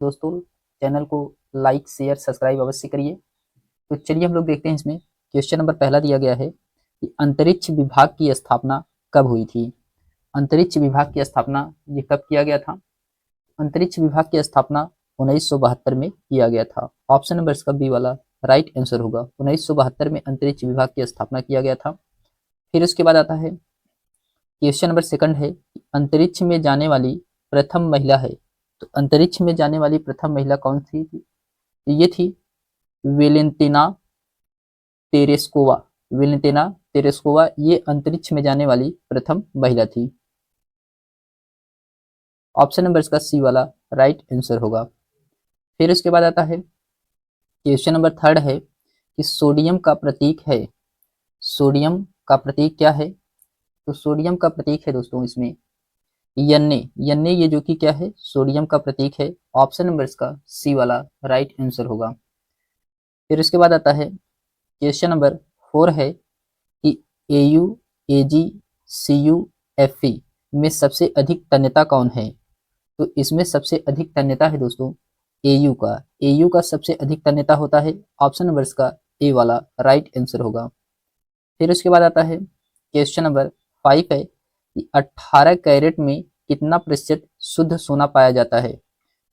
दोस्तों चैनल को like share subscribe अवश्य करिए। तो चलिए हम लोग देखते हैं इसमें क्वेश्चन नंबर पहला दिया गया है कि अंतरिक्ष विभाग की स्थापना कब हुई थी। अंतरिक्ष विभाग की स्थापना ये कब किया गया था। अंतरिक्ष विभाग की स्थापना 1972 में किया गया था। ऑप्शन नंबर इसका बी वाला राइट आंसर होगा। 1972 में अंतरिक्ष विभाग की स्थापना किया गया था। फिर उसके बाद आता है क्वेश्चन नंबर सेकंड है अंतरिक्ष में जाने वाली प्रथम महिला है। तो अंतरिक्ष में जाने वाली प्रथम महिला कौन थी। ये थी वेलेंटिना तेरेस्कोवा। वेलेंटिना तेरेस्कोवा ये अंतरिक्ष में जाने वाली प्रथम महिला थी। ऑप्शन नंबर इसका सी वाला राइट आंसर होगा। फिर उसके बाद आता है क्वेश्चन नंबर थर्ड है कि सोडियम का प्रतीक है। सोडियम का प्रतीक क्या है। तो सोडियम का प्रतीक है दोस्तों इसमें यन्ने। यन्ने ये जो कि क्या है सोडियम का प्रतीक है। ऑप्शन नंबर इसका सी वाला राइट आंसर होगा। फिर उसके बाद आता है क्वेश्चन नंबर 4 है कि एयू एजी सीयू एफई में सबसे अधिक तन्यता कौन है। तो इसमें सबसे अधिक तन्यता है दोस्तों एयू का। एयू का सबसे अधिक तन्यता होता है। ऑप्शन नंबर इसका ए वाला राइट आंसर होगा। फिर उसके बाद आता है क्वेश्चन नंबर 5 है कि 18 कैरेट में कितना प्रतिशत शुद्ध सोना पाया जाता है।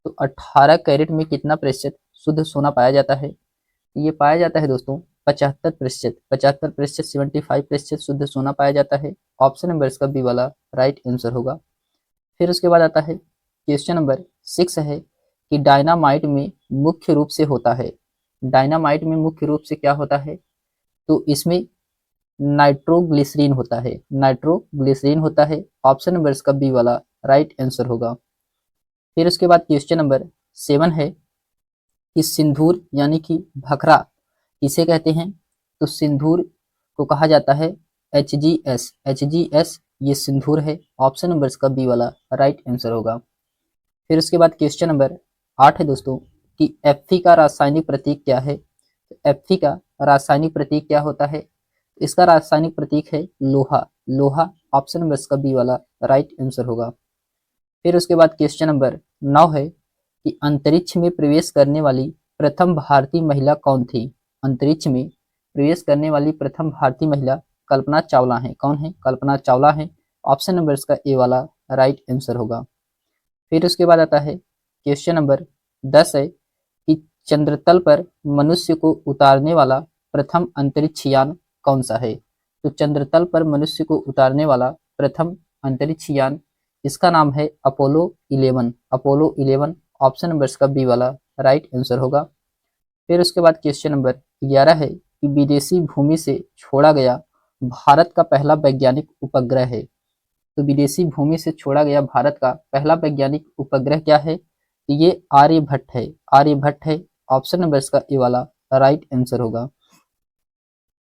तो 18 कैरेट में कितना प्रतिशत शुद्ध सोना पाया जाता है। ये पाया जाता है दोस्तों 75%। 75% 75% शुद्ध सोना पाया जाता है। ऑप्शन नंबर इसका बी वाला राइट आंसर होगा। फिर उसके बाद आता है क्वेश्चन नंबर 6 है कि डायनामाइट में मुख्य रूप से होता है। डायनामाइट में मुख्य रूप से क्या होता है। तो इसमें नाइट्रोग्लिसरीन होता है। नाइट्रोग्लिसरीन होता है। ऑप्शन नंबर इसका बी वाला राइट आंसर होगा। फिर उसके बाद क्वेश्चन नंबर 7 है कि सिंदूर यानी कि भखरा किसे कहते हैं। तो सिंदूर को कहा जाता है HGS। HGS ये सिंदूर है। ऑप्शन नंबर इसका बी वाला राइट आंसर होगा। फिर उसके बाद क्वेश्चन नंबर 8 है दोस्तों कि Fe का रासायनिक प्रतीक क्या है। तो Fe का रासायनिक प्रतीक क्या होता है। इसका रासायनिक प्रतीक है लोहा। लोहा ऑप्शन नंबर इसका बी वाला राइट आंसर होगा। फिर उसके बाद क्वेश्चन नंबर 9 है कि अंतरिक्ष में प्रवेश करने वाली प्रथम भारतीय महिला कौन थी। अंतरिक्ष में प्रवेश करने वाली प्रथम भारतीय महिला कल्पना चावला है। कौन है कल्पना चावला है। ऑप्शन नंबर इसका ए वाला राइट आंसर होगा। फिर उसके बाद आता है क्वेश्चन नंबर 10 है कि चंद्रतल पर मनुष्य को उतारने वाला प्रथम अंतरिक्ष यान कौन सा है। तो चंद्रतल पर मनुष्य को उतारने वाला प्रथम अंतरिक्ष यान इसका नाम है अपोलो 11। अपोलो 11 ऑप्शन नंबर इसका बी वाला राइट आंसर होगा। फिर उसके बाद क्वेश्चन नंबर 11 है कि विदेशी भूमि से छोड़ा गया भारत का पहला वैज्ञानिक उपग्रह है। तो विदेशी भूमि से छोड़ा गया भारत का पहला वैज्ञानिक उपग्रह क्या है। तो ये आर्यभट्ट है। आर्यभट्ट है। ऑप्शन नंबर इसका ए वाला राइट आंसर होगा।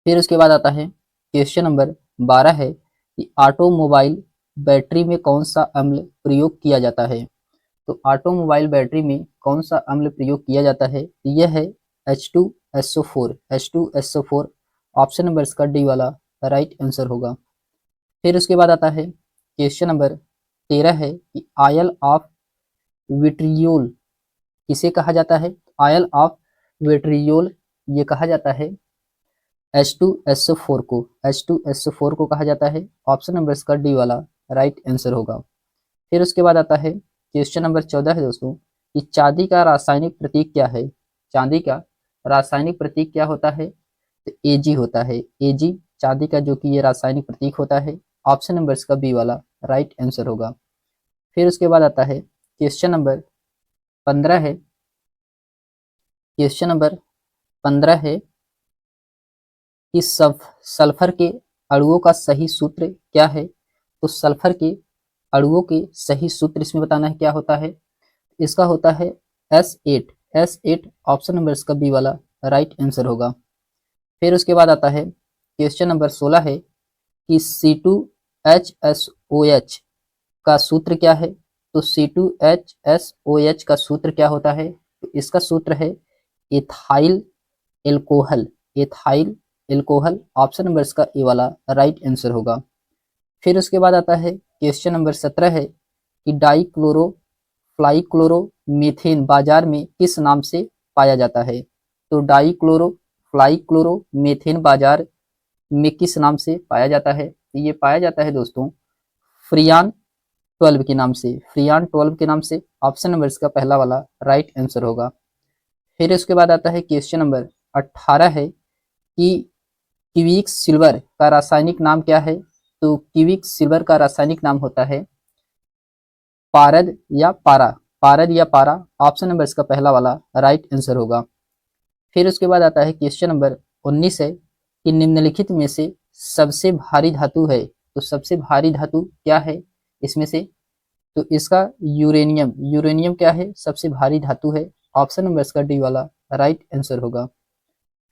फिर उसके बाद आता है क्वेश्चन नंबर 12 है कि ऑटोमोबाइल बैटरी में कौन सा अम्ल प्रयोग किया जाता है। तो ऑटोमोबाइल बैटरी में कौन सा अम्ल प्रयोग किया जाता है। यह है H2SO4। H2SO4 ऑप्शन नंबर इसका डी वाला राइट आंसर होगा। फिर उसके बाद आता है क्वेश्चन नंबर 13 है कि आयल ऑफ विट्रियोल किसे कहा जाता है। आयल ऑफ विट्रियोल ये कहा जाता है H2SO4 को। H2SO4 को कहा जाता है। ऑप्शन नंबर इसका डी वाला राइट आंसर होगा। फिर उसके बाद आता है क्वेश्चन नंबर 14 है दोस्तों कि चांदी का रासायनिक प्रतीक क्या है। चांदी का रासायनिक प्रतीक क्या होता है। तो Ag होता है। Ag चांदी का जो कि ये रासायनिक प्रतीक होता है। ऑप्शन नंबर इसका बी वाला राइट आंसर होगा। फिर उसके बाद आता है क्वेश्चन नंबर 15 है। क्वेश्चन नंबर 15 है कि सल्फर के अणुओं का सही सूत्र क्या है। तो सल्फर के अणुओं के सही सूत्र इसमें बताना है क्या होता है। इसका होता है S8। S8 ऑप्शन नंबर इसका बी वाला राइट आंसर होगा। फिर उसके बाद आता है क्वेश्चन नंबर 16 है कि C2H2SOH का सूत्र क्या है। तो C2H2SOH का सूत्र क्या होता है। तो इसका सूत्र है ethyl alcohol. Ethyl alcohol option number इसका ए वाला राइट आंसर होगा। फिर उसके बाद आता है क्वेश्चन नंबर 17 है कि डाइक्लोरो फ्लाइक्लोरोमीथेन बाजार में किस नाम से पाया जाता है? तो फ्लाइक्लोरोमीथेन बाजार में किस नाम से पाया जाता है? तो ये पाया जाता है दोस्तों फ्रियान 12 के नाम से, फ्रियान 12 के नाम से। ऑप्शन नंबर इसका पहला वाला राइट आंसर होगा। फिर उसके बाद आता है क्वेश्चन नंबर 18 है कि क्विक सिल्वर का रासायनिक नाम क्या है? तो क्विक सिल्वर का रासायनिक नाम होता है पारद या पारा, पारद या पारा। ऑप्शन नंबर इसका पहला वाला राइट आंसर होगा। फिर उसके बाद आता है क्वेश्चन नंबर 19 है कि निम्नलिखित में से सबसे भारी धातु है, तो सबसे भारी धातु क्या है इसमें से? तो इसका यूरेनियम, यूरेनियम क्या है? सबसे भारी धातु है। ऑप्शन नंबर इसका डी वाला राइट आंसर होगा।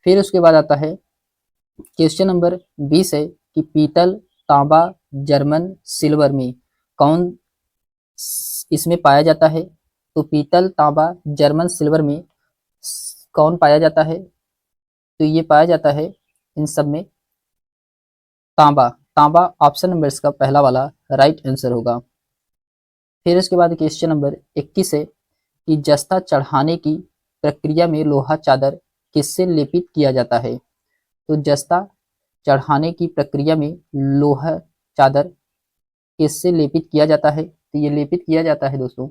फिर उसके बाद आता है क्वेश्चन नंबर 20 है कि पीतल, तांबा, जर्मन सिल्वर में कौन इसमें पाया जाता है? तो पीतल, तांबा, जर्मन सिल्वर में कौन पाया जाता है? तो ये पाया जाता है इन सब में तांबा, तांबा। ऑप्शन नंबर इसका पहला वाला राइट आंसर होगा। फिर उसके बाद क्वेश्चन नंबर 21 है कि जस्ता चढ़ाने की प्रक्रिया में लोहा चादर किससे लेपित किया जाता है? तो जस्ता चढ़ाने की प्रक्रिया में लोहा चादर किससे लेपित किया जाता है? तो ये लेपित किया जाता है दोस्तों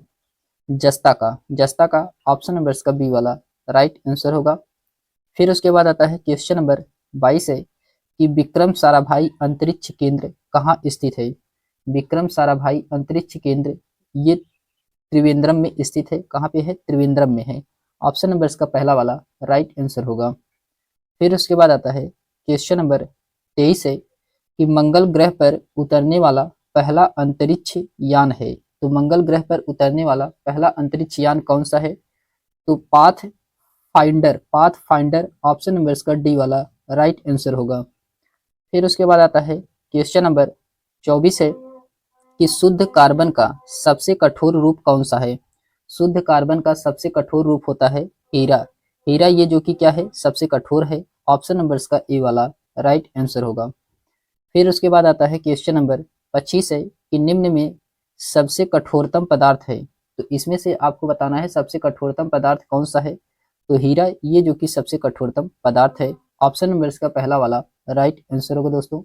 जस्ता का, जस्ता का। ऑप्शन नंबर इसका बी वाला राइट आंसर होगा। फिर उसके बाद आता है क्वेश्चन नंबर 22 है कि विक्रम साराभाई अंतरिक्ष केंद्र कहाँ स्थित है? विक्रम साराभाई अंतरिक्ष केंद्र ये त्रिवेंद्रम में स्थित है। कहाँ पे है? त्रिवेंद्रम में है। ऑप्शन नंबर इसका पहला वाला राइट आंसर होगा। फिर उसके बाद आता है क्वेश्चन नंबर 23 है कि मंगल ग्रह पर उतरने वाला पहला अंतरिक्ष यान है। तो मंगल ग्रह पर उतरने वाला पहला अंतरिक्ष यान कौन सा है? तो path finder, path finder. Option number इसका डी वाला राइट आंसर होगा। फिर उसके बाद आता है क्वेश्चन नंबर 24 है कि शुद्ध कार्बन का सबसे कठोर रूप कौन सा है? शुद्ध कार्बन का सबसे कठोर रूप होता है हीरा, हीरा ये जो कि क्या है? सबसे कठोर है। ऑप्शन नंबर इसका ए वाला राइट आंसर होगा। फिर उसके बाद आता है क्वेश्चन नंबर 25 है कि निम्न में सबसे कठोरतम पदार्थ है। तो इसमें से आपको बताना है सबसे कठोरतम पदार्थ कौन सा है? तो हीरा ये जो कि सबसे कठोरतम पदार्थ है। ऑप्शन नंबर इसका पहला वाला राइट आंसर होगा दोस्तों।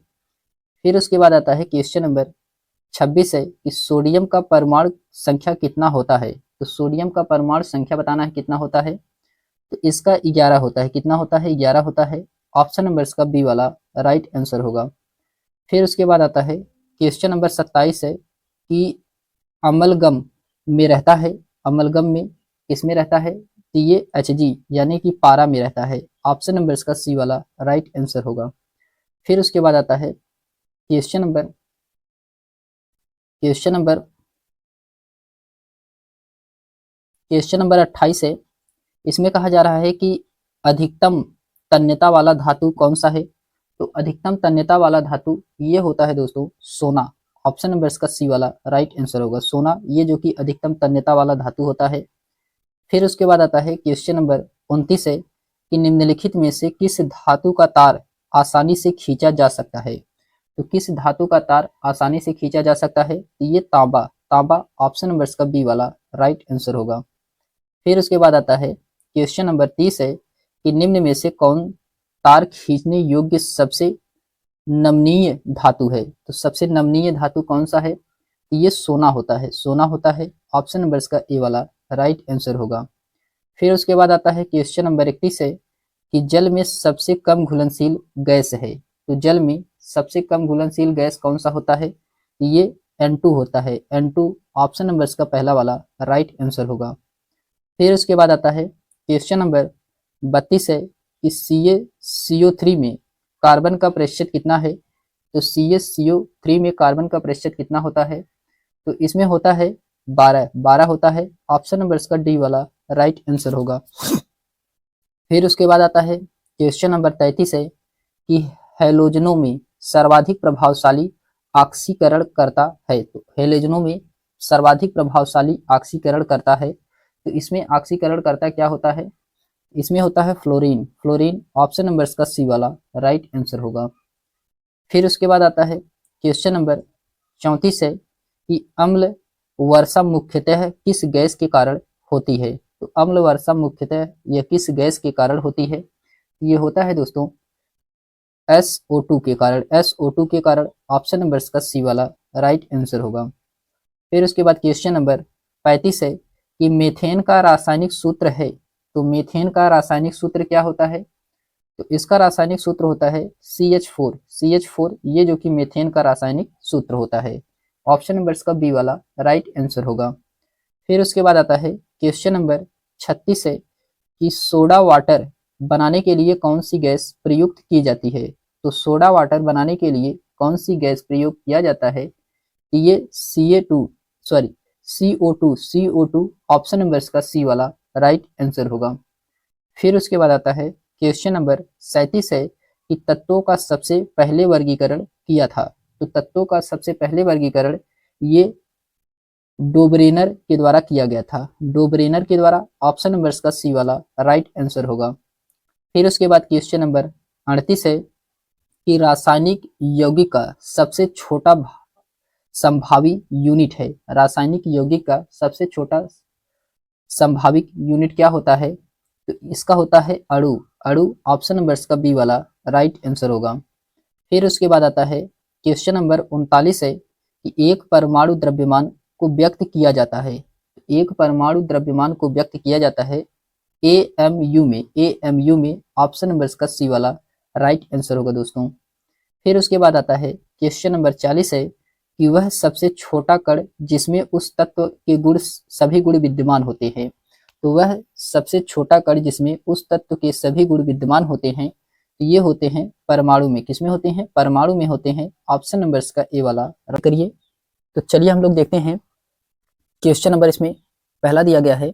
फिर उसके बाद आता है क्वेश्चन नंबर 26 है कि सोडियम का परमाणु संख्या कितना होता है? तो सोडियम का परमाणु संख्या बताना है कितना होता है? तो इसका 11 होता है। कितना होता है? 11 होता है। ऑप्शन नंबर इसका बी वाला राइट आंसर होगा। फिर उसके बाद आता है क्वेश्चन नंबर 27 है कि अमलगम में रहता है, अमलगम में किसमें रहता है? तो ये Hg यानी कि पारा में रहता है। ऑप्शन नंबर इसका सी वाला राइट आंसर होगा। फिर उसके बाद आता है question number question number question number 28 है। इसमें कहा जा रहा है कि अधिकतम तन्यता वाला धातु कौन सा है? तो अधिकतम तन्यता वाला धातु ये होता है दोस्तों सोना। ऑप्शन नंबर इसका सी वाला राइट आंसर होगा। सोना ये जो कि अधिकतम तन्यता वाला धातु होता है। फिर उसके बाद आता है क्वेश्चन नंबर 29 है कि निम्नलिखित में से किस धातु का तार आसानी से खींचा जा सकता है? तो किस धातु का तार आसानी से खींचा जा सकता है? तो ये तांबा, तांबा। ऑप्शन नंबर इसका बी वाला राइट आंसर होगा। फिर उसके बाद आता है क्वेश्चन नंबर 30 है कि निम्न में से कौन तार खींचने योग्य सबसे नमनीय धातु है? तो सबसे नमनीय धातु कौन सा है? ये सोना होता है, सोना होता है। ऑप्शन नंबर इसका ए वाला राइट आंसर होगा। फिर उसके बाद आता है क्वेश्चन नंबर 31 है कि जल में सबसे कम घुलनशील गैस है। तो जल में सबसे कम घुलनशील गैस कौन सा होता है? ये N2 होता है, N2। ऑप्शन नंबर इसका पहला वाला राइट आंसर होगा। फिर उसके बाद आता है क्वेश्चन नंबर 32 है कि CaCO3 में कार्बन का प्रतिशत कितना है? तो CaCO3 में कार्बन का प्रतिशत कितना होता है? तो इसमें होता है 12, 12 होता है। ऑप्शन नंबर इसका डी वाला राइट आंसर होगा। फिर उसके बाद आता है क्वेश्चन नंबर 33 है कि हैलोजनों में सर्वाधिक प्रभावशाली ऑक्सीकरण करता है। तो हैलोजनों में सर्वाधिक प्रभावशाली ऑक्सीकरण करता है। तो इसमें ऑक्सीकरण करता क्या होता है? इसमें होता है फ्लोरीन, फ्लोरीन। ऑप्शन नंबर इसका सी वाला राइट आंसर होगा। फिर उसके बाद आता है क्वेश्चन नंबर 34 है कि अम्ल वर्षा मुख्यतः किस गैस के कारण होती है? तो अम्ल वर्षा मुख्यतः यह किस गैस के कारण होती है? ये होता है दोस्तों SO2 के कारण। SO2 के कारण ऑप्शन नंबर इसका सी वाला राइट आंसर होगा। फिर उसके बाद क्वेश्चन नंबर 35 है कि मीथेन का रासायनिक सूत्र है। तो मीथेन का रासायनिक सूत्र क्या होता है? तो इसका रासायनिक सूत्र होता है CH4। CH4 ये जो कि मीथेन का रासायनिक सूत्र होता है। ऑप्शन नंबर इसका बी वाला राइट आंसर होगा। फिर उसके बाद आता है क्वेश्चन नंबर 36 है कि सोडा वाटर बनाने के लिए कौन सी गैस प्रयुक्त की जाती है? तो सोडा वाटर बनाने के लिए कौन सी गैस प्रयोग किया जाता है? ये CO2 ऑप्शन नंबर इसका सी वाला राइट आंसर होगा। फिर उसके बाद आता है क्वेश्चन नंबर 37 है कि तत्वों का सबसे पहले वर्गीकरण किया था। तो तत्वों का सबसे पहले वर्गीकरण ये डोब्रेनर के द्वारा किया गया था। डोब्रेनर के द्वारा ऑप्शन नंबर इसका सी वाला राइट आंसर होगा। फिर उसके बाद क्वेश्चन नंबर 38 है कि रासायनिक यौगिक का सबसे छोटा संभावी यूनिट है। रासायनिक यौगिक का सबसे छोटा संभाविक यूनिट क्या होता है? तो इसका होता है अणु। अणु ऑप्शन नंबर इसका बी वाला राइट आंसर होगा। फिर उसके बाद आता है क्वेश्चन नंबर 39 है कि एक परमाणु द्रव्यमान को व्यक्त किया जाता है। एक परमाणु द्रव्यमान को व्यक्त किया जाता है AMU में। AMU में ऑप्शन नंबर इसका सी वाला राइट आंसर होगा दोस्तों। फिर उसके बाद आता है क्वेश्चन नंबर 40 है कि वह सबसे छोटा कण जिसमें उस तत्व के गुण सभी गुण विद्यमान होते हैं। तो वह सबसे छोटा कण जिसमें उस तत्व के सभी गुण विद्यमान होते हैं ये होते हैं परमाणु में। किसमें होते हैं? परमाणु में होते हैं। ऑप्शन नंबर इसका ए वाला करिए। तो चलिए हम लोग देखते हैं क्वेश्चन नंबर इसमें पहला दिया गया है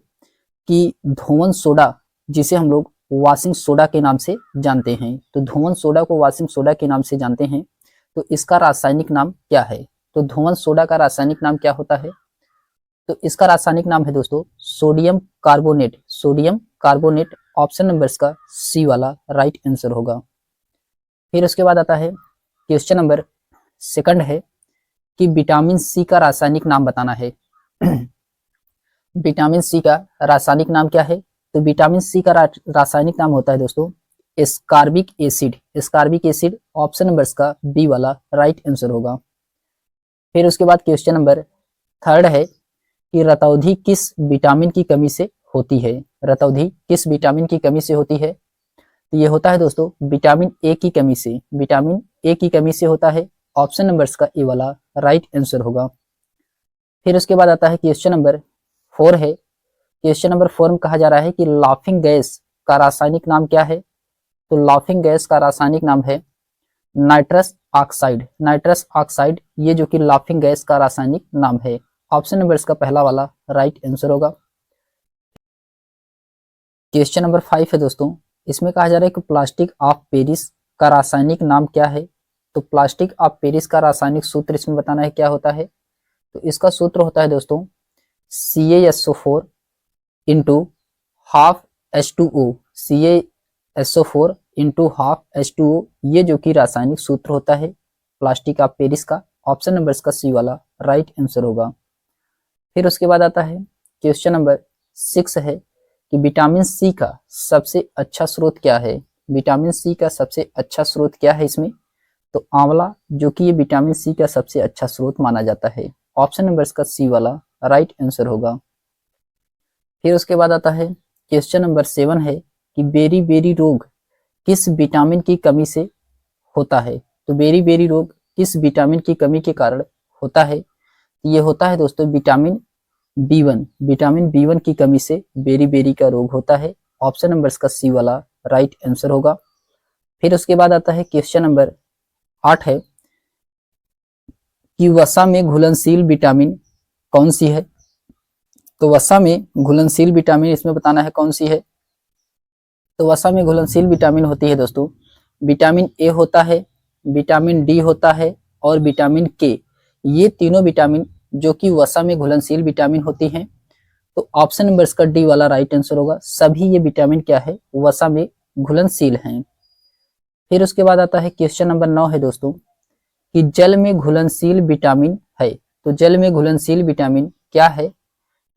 कि धोवन सोडा जिसे हम लोग वॉशिंग सोडा के नाम से जानते हैं। तो धोवन सोडा को वॉशिंग सोडा के नाम से जानते हैं। तो इसका रासायनिक नाम क्या है? तो धोवन सोडा का रासायनिक नाम क्या होता है? तो इसका रासायनिक नाम है दोस्तों sodium carbonate. Sodium carbonate option number इसका सी वाला राइट आंसर होगा। फिर उसके बाद आता है क्वेश्चन नंबर सेकंड है कि विटामिन सी का रासायनिक नाम बताना है। विटामिन सी का रासायनिक नाम क्या है? तो विटामिन सी का रासायनिक नाम होता है दोस्तों ascorbic acid. Ascorbic acid option number इसका बी वाला राइट आंसर होगा। फिर उसके बाद क्वेश्चन नंबर थर्ड है कि रतौंधी किस विटामिन की कमी से होती है? रतौंधी किस विटामिन की कमी से होती है? तो ये होता है दोस्तों विटामिन ए की कमी से। विटामिन ए की कमी से होता है। ऑप्शन नंबर इसका ए वाला राइट आंसर होगा। फिर उसके बाद आता है क्वेश्चन नंबर 4 है। क्वेश्चन नंबर 4 में कहा जा रहा है कि लाफिंग गैस का रासायनिक नाम क्या है? तो लाफिंग गैस का रासायनिक नाम है नाइट्रस ऑक्साइड। नाइट्रस ऑक्साइड ये जो कि लाफिंग गैस का रासायनिक नाम है। ऑप्शन नंबर इसका पहला वाला राइट आंसर होगा। क्वेश्चन नंबर 5 है दोस्तों। इसमें कहा जा रहा है कि प्लास्टिक ऑफ पेरिस का रासायनिक नाम क्या है? तो प्लास्टिक ऑफ पेरिस का रासायनिक सूत्र इसमें बताना है क्या होता है? तो इसका सूत्र होता है दोस्तों CaSO4 into half H2O। CaSO4 into half H2O ये जो कि रासायनिक सूत्र होता है प्लास्टिक ऑफ पेरिस का। ऑप्शन नंबर इसका सी वाला राइट आंसर होगा। फिर उसके बाद आता है क्वेश्चन नंबर 6 है कि विटामिन सी का सबसे अच्छा स्रोत क्या है? विटामिन सी का सबसे अच्छा स्रोत क्या है इसमें? तो आंवला जो कि ये विटामिन सी का सबसे अच्छा स्रोत माना जाता है। ऑप्शन नंबर इसका सी वाला राइट आंसर होगा। फिर उसके बाद आता है क्वेश्चन नंबर 7 है कि बेरी बेरी रोग किस विटामिन की कमी से होता है? तो बेरी बेरी रोग किस विटामिन की कमी के कारण होता है? ये होता है दोस्तों विटामिन B1। विटामिन B1 की कमी से बेरी बेरी का रोग होता है। ऑप्शन नंबर इसका सी वाला राइट आंसर होगा। फिर उसके बाद आता है क्वेश्चन नंबर 8 है कि वसा में घुलनशील विटामिन कौन सी है? तो वसा में घुलनशील विटामिन इसमें बताना है कौन सी है? तो वसा में घुलनशील विटामिन होती है दोस्तों विटामिन ए होता है, विटामिन डी होता है और विटामिन के। ये तीनों विटामिन जो कि वसा में घुलनशील विटामिन होती हैं। तो ऑप्शन नंबर इसका डी वाला राइट आंसर होगा। सभी ये विटामिन क्या है? वसा में घुलनशील हैं। फिर उसके बाद आता है क्वेश्चन नंबर 9 है दोस्तों कि जल में घुलनशील विटामिन है। तो जल में घुलनशील विटामिन क्या है,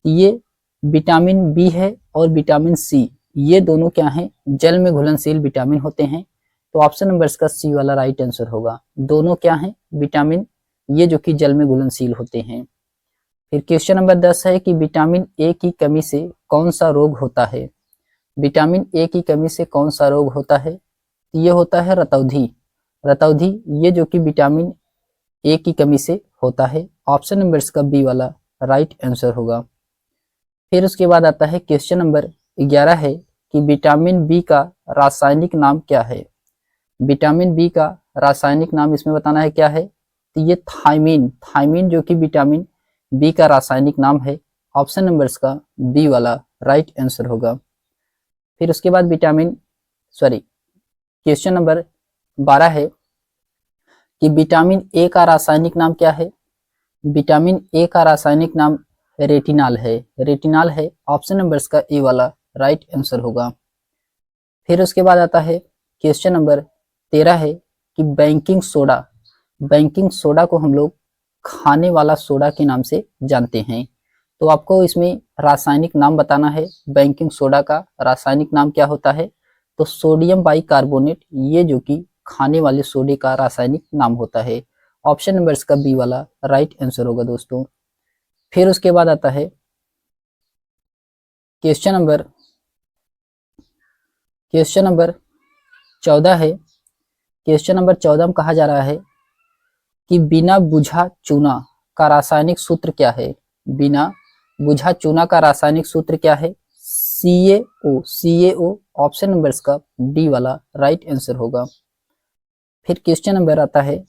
ये विटामिन बी है और विटामिन सी, ये दोनों क्या हैं, जल में घुलनशील विटामिन होते हैं। तो ऑप्शन नंबर इसका सी वाला राइट आंसर होगा। दोनों क्या हैं, विटामिन, ये जो कि जल में घुलनशील होते हैं। फिर क्वेश्चन नंबर 10 है कि विटामिन ए की कमी से कौन सा रोग होता है। विटामिन ए की कमी से कौन सा रोग होता है, ये होता है रतौंधी। रतौंधी ये जो कि विटामिन ए की कमी से होता है। ऑप्शन नंबर इसका बी वाला राइट आंसर होगा। फिर उसके बाद आता है क्वेश्चन नंबर 11 है कि विटामिन बी का रासायनिक नाम क्या है। विटामिन बी का रासायनिक नाम इसमें बताना है क्या है, तो ये थायमीन, थायमीन जो कि विटामिन बी का रासायनिक नाम है। ऑप्शन नंबर इसका बी वाला राइट आंसर होगा। फिर उसके बाद क्वेश्चन नंबर 12 है कि विटामिन ए का रासायनिक नाम क्या है। विटामिन ए का रासायनिक नाम रेटिनॉल है, रेटिनॉल है। ऑप्शन नंबर इसका ए वाला राइट आंसर होगा। फिर उसके बाद आता है क्वेश्चन नंबर 13 है कि बेकिंग सोडा को हम लोग खाने वाला सोडा के नाम से जानते हैं। तो आपको इसमें रासायनिक नाम बताना है, बेकिंग सोडा का रासायनिक नाम क्या होता है, तो सोडियम बाइकार्बोनेट, ये जो कि खाने वाले सोडे का रासायनिक नाम होता है। ऑप्शन नंबर इसका बी वाला राइट आंसर होगा दोस्तों। फिर उसके बाद आता है क्वेश्चन नंबर 14 है। क्वेश्चन नंबर 14 में कहा जा रहा है कि बिना बुझा चूना का रासायनिक सूत्र क्या है। बिना बुझा चूना का रासायनिक सूत्र क्या है, CaO, CaO। ऑप्शन नंबर इसका डी वाला राइट आंसर होगा। फिर क्वेश्चन नंबर आता है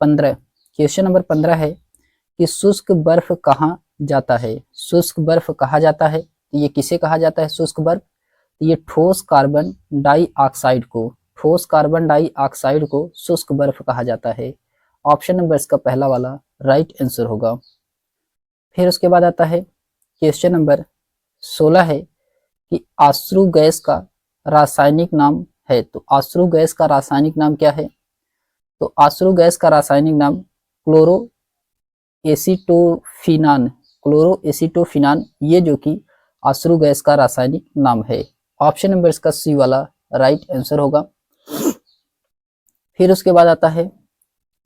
15। क्वेश्चन नंबर 15 है कि शुष्क बर्फ कहाँ जाता है। शुष्क बर्फ कहा जाता है, तो ये किसे कहा जाता है शुष्क बर्फ, तो ये ठोस कार्बन डाइऑक्साइड को, ठोस कार्बन डाइऑक्साइड को शुष्क बर्फ कहा जाता है। ऑप्शन नंबर इसका पहला वाला राइट आंसर होगा। फिर उसके बाद आता है क्वेश्चन नंबर 16 है कि आश्रु गैस का रासायनिक नाम है। तो आश्रु गैस का रासायनिक नाम क्या है, तो आश्रु गैस का रासायनिक नाम क्लोरो एसिटोफिनान, क्लोरो एसिटोफिनान, ये जो कि आश्रु गैस का रासायनिक नाम है। ऑप्शन नंबर इसका सी वाला राइट आंसर होगा। फिर उसके बाद आता है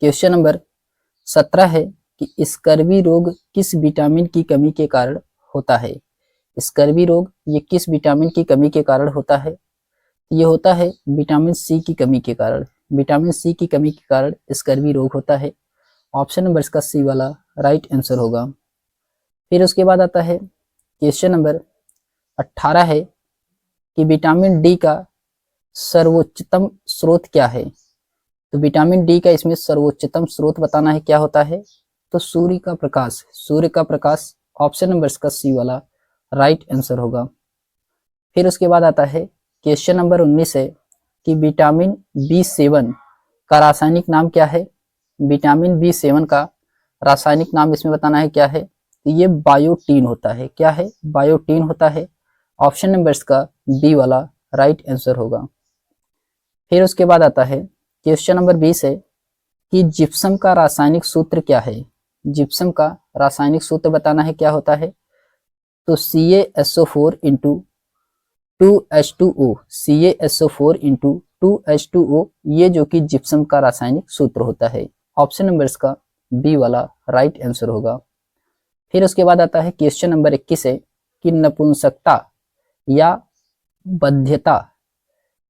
क्वेश्चन नंबर 17 है कि स्कर्वी रोग किस विटामिन की कमी के कारण होता है। स्कर्वी रोग ये किस विटामिन की कमी के कारण होता है, ये होता है विटामिन सी की कमी के कारण। विटामिन सी की कमी के कारण स्कर्वी रोग होता है। ऑप्शन नंबर इसका सी वाला राइट आंसर होगा। फिर उसके बाद आता है क्वेश्चन नंबर 18 है कि विटामिन डी का सर्वोच्चतम स्रोत क्या है। तो विटामिन डी का इसमें सर्वोच्चतम स्रोत बताना है क्या होता है, तो सूर्य का प्रकाश, सूर्य का प्रकाश। ऑप्शन नंबर इसका सी वाला राइट आंसर होगा। फिर उसके बाद आता है क्वेश्चन नंबर 19 है कि विटामिन B7 का रासायनिक नाम क्या है। विटामिन B7 का रासायनिक नाम इसमें बताना है क्या है, तो ये बायोटीन होता है। क्या है, बायोटीन होता है। ऑप्शन नंबर इसका बी वाला राइट आंसर होगा। फिर उसके बाद आता है क्वेश्चन नंबर 20 है कि जिप्सम का रासायनिक सूत्र क्या है। जिप्सम का रासायनिक सूत्र बताना है क्या होता है, तो CaSO4 into 2H2O, CaSO4 into 2H2O, ये जो कि जिप्सम का रासायनिक सूत्र होता है। ऑप्शन नंबर इसका बी वाला राइट आंसर होगा। फिर उसके बाद आता है क्वेश्चन नंबर 21 है कि नपुंसकता या बाध्यता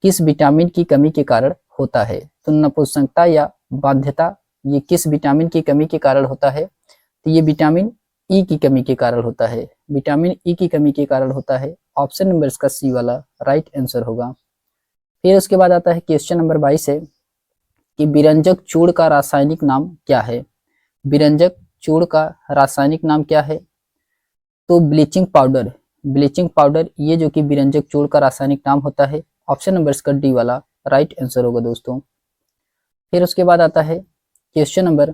किस विटामिन की कमी के कारण होता है। तो नपुंसकता या बाध्यता ये किस विटामिन की कमी के कारण होता है, तो ये विटामिन ई की कमी के कारण होता है। विटामिन ई की कमी के कारण होता है। ऑप्शन नंबर इसका सी वाला राइट आंसर होगा। फिर उसके बाद आता है क्वेश्चन नंबर 22 है कि विरंजक चूर्ण का रासायनिक नाम क्या है। विरंजक चूर्ण का रासायनिक नाम क्या है, तो ब्लीचिंग पाउडर, ब्लीचिंग पाउडर ये जो कि विरंजक चूर्ण का रासायनिक नाम होता है। ऑप्शन नंबर इसका डी वाला राइट आंसर होगा दोस्तों। फिर उसके बाद आता है क्वेश्चन नंबर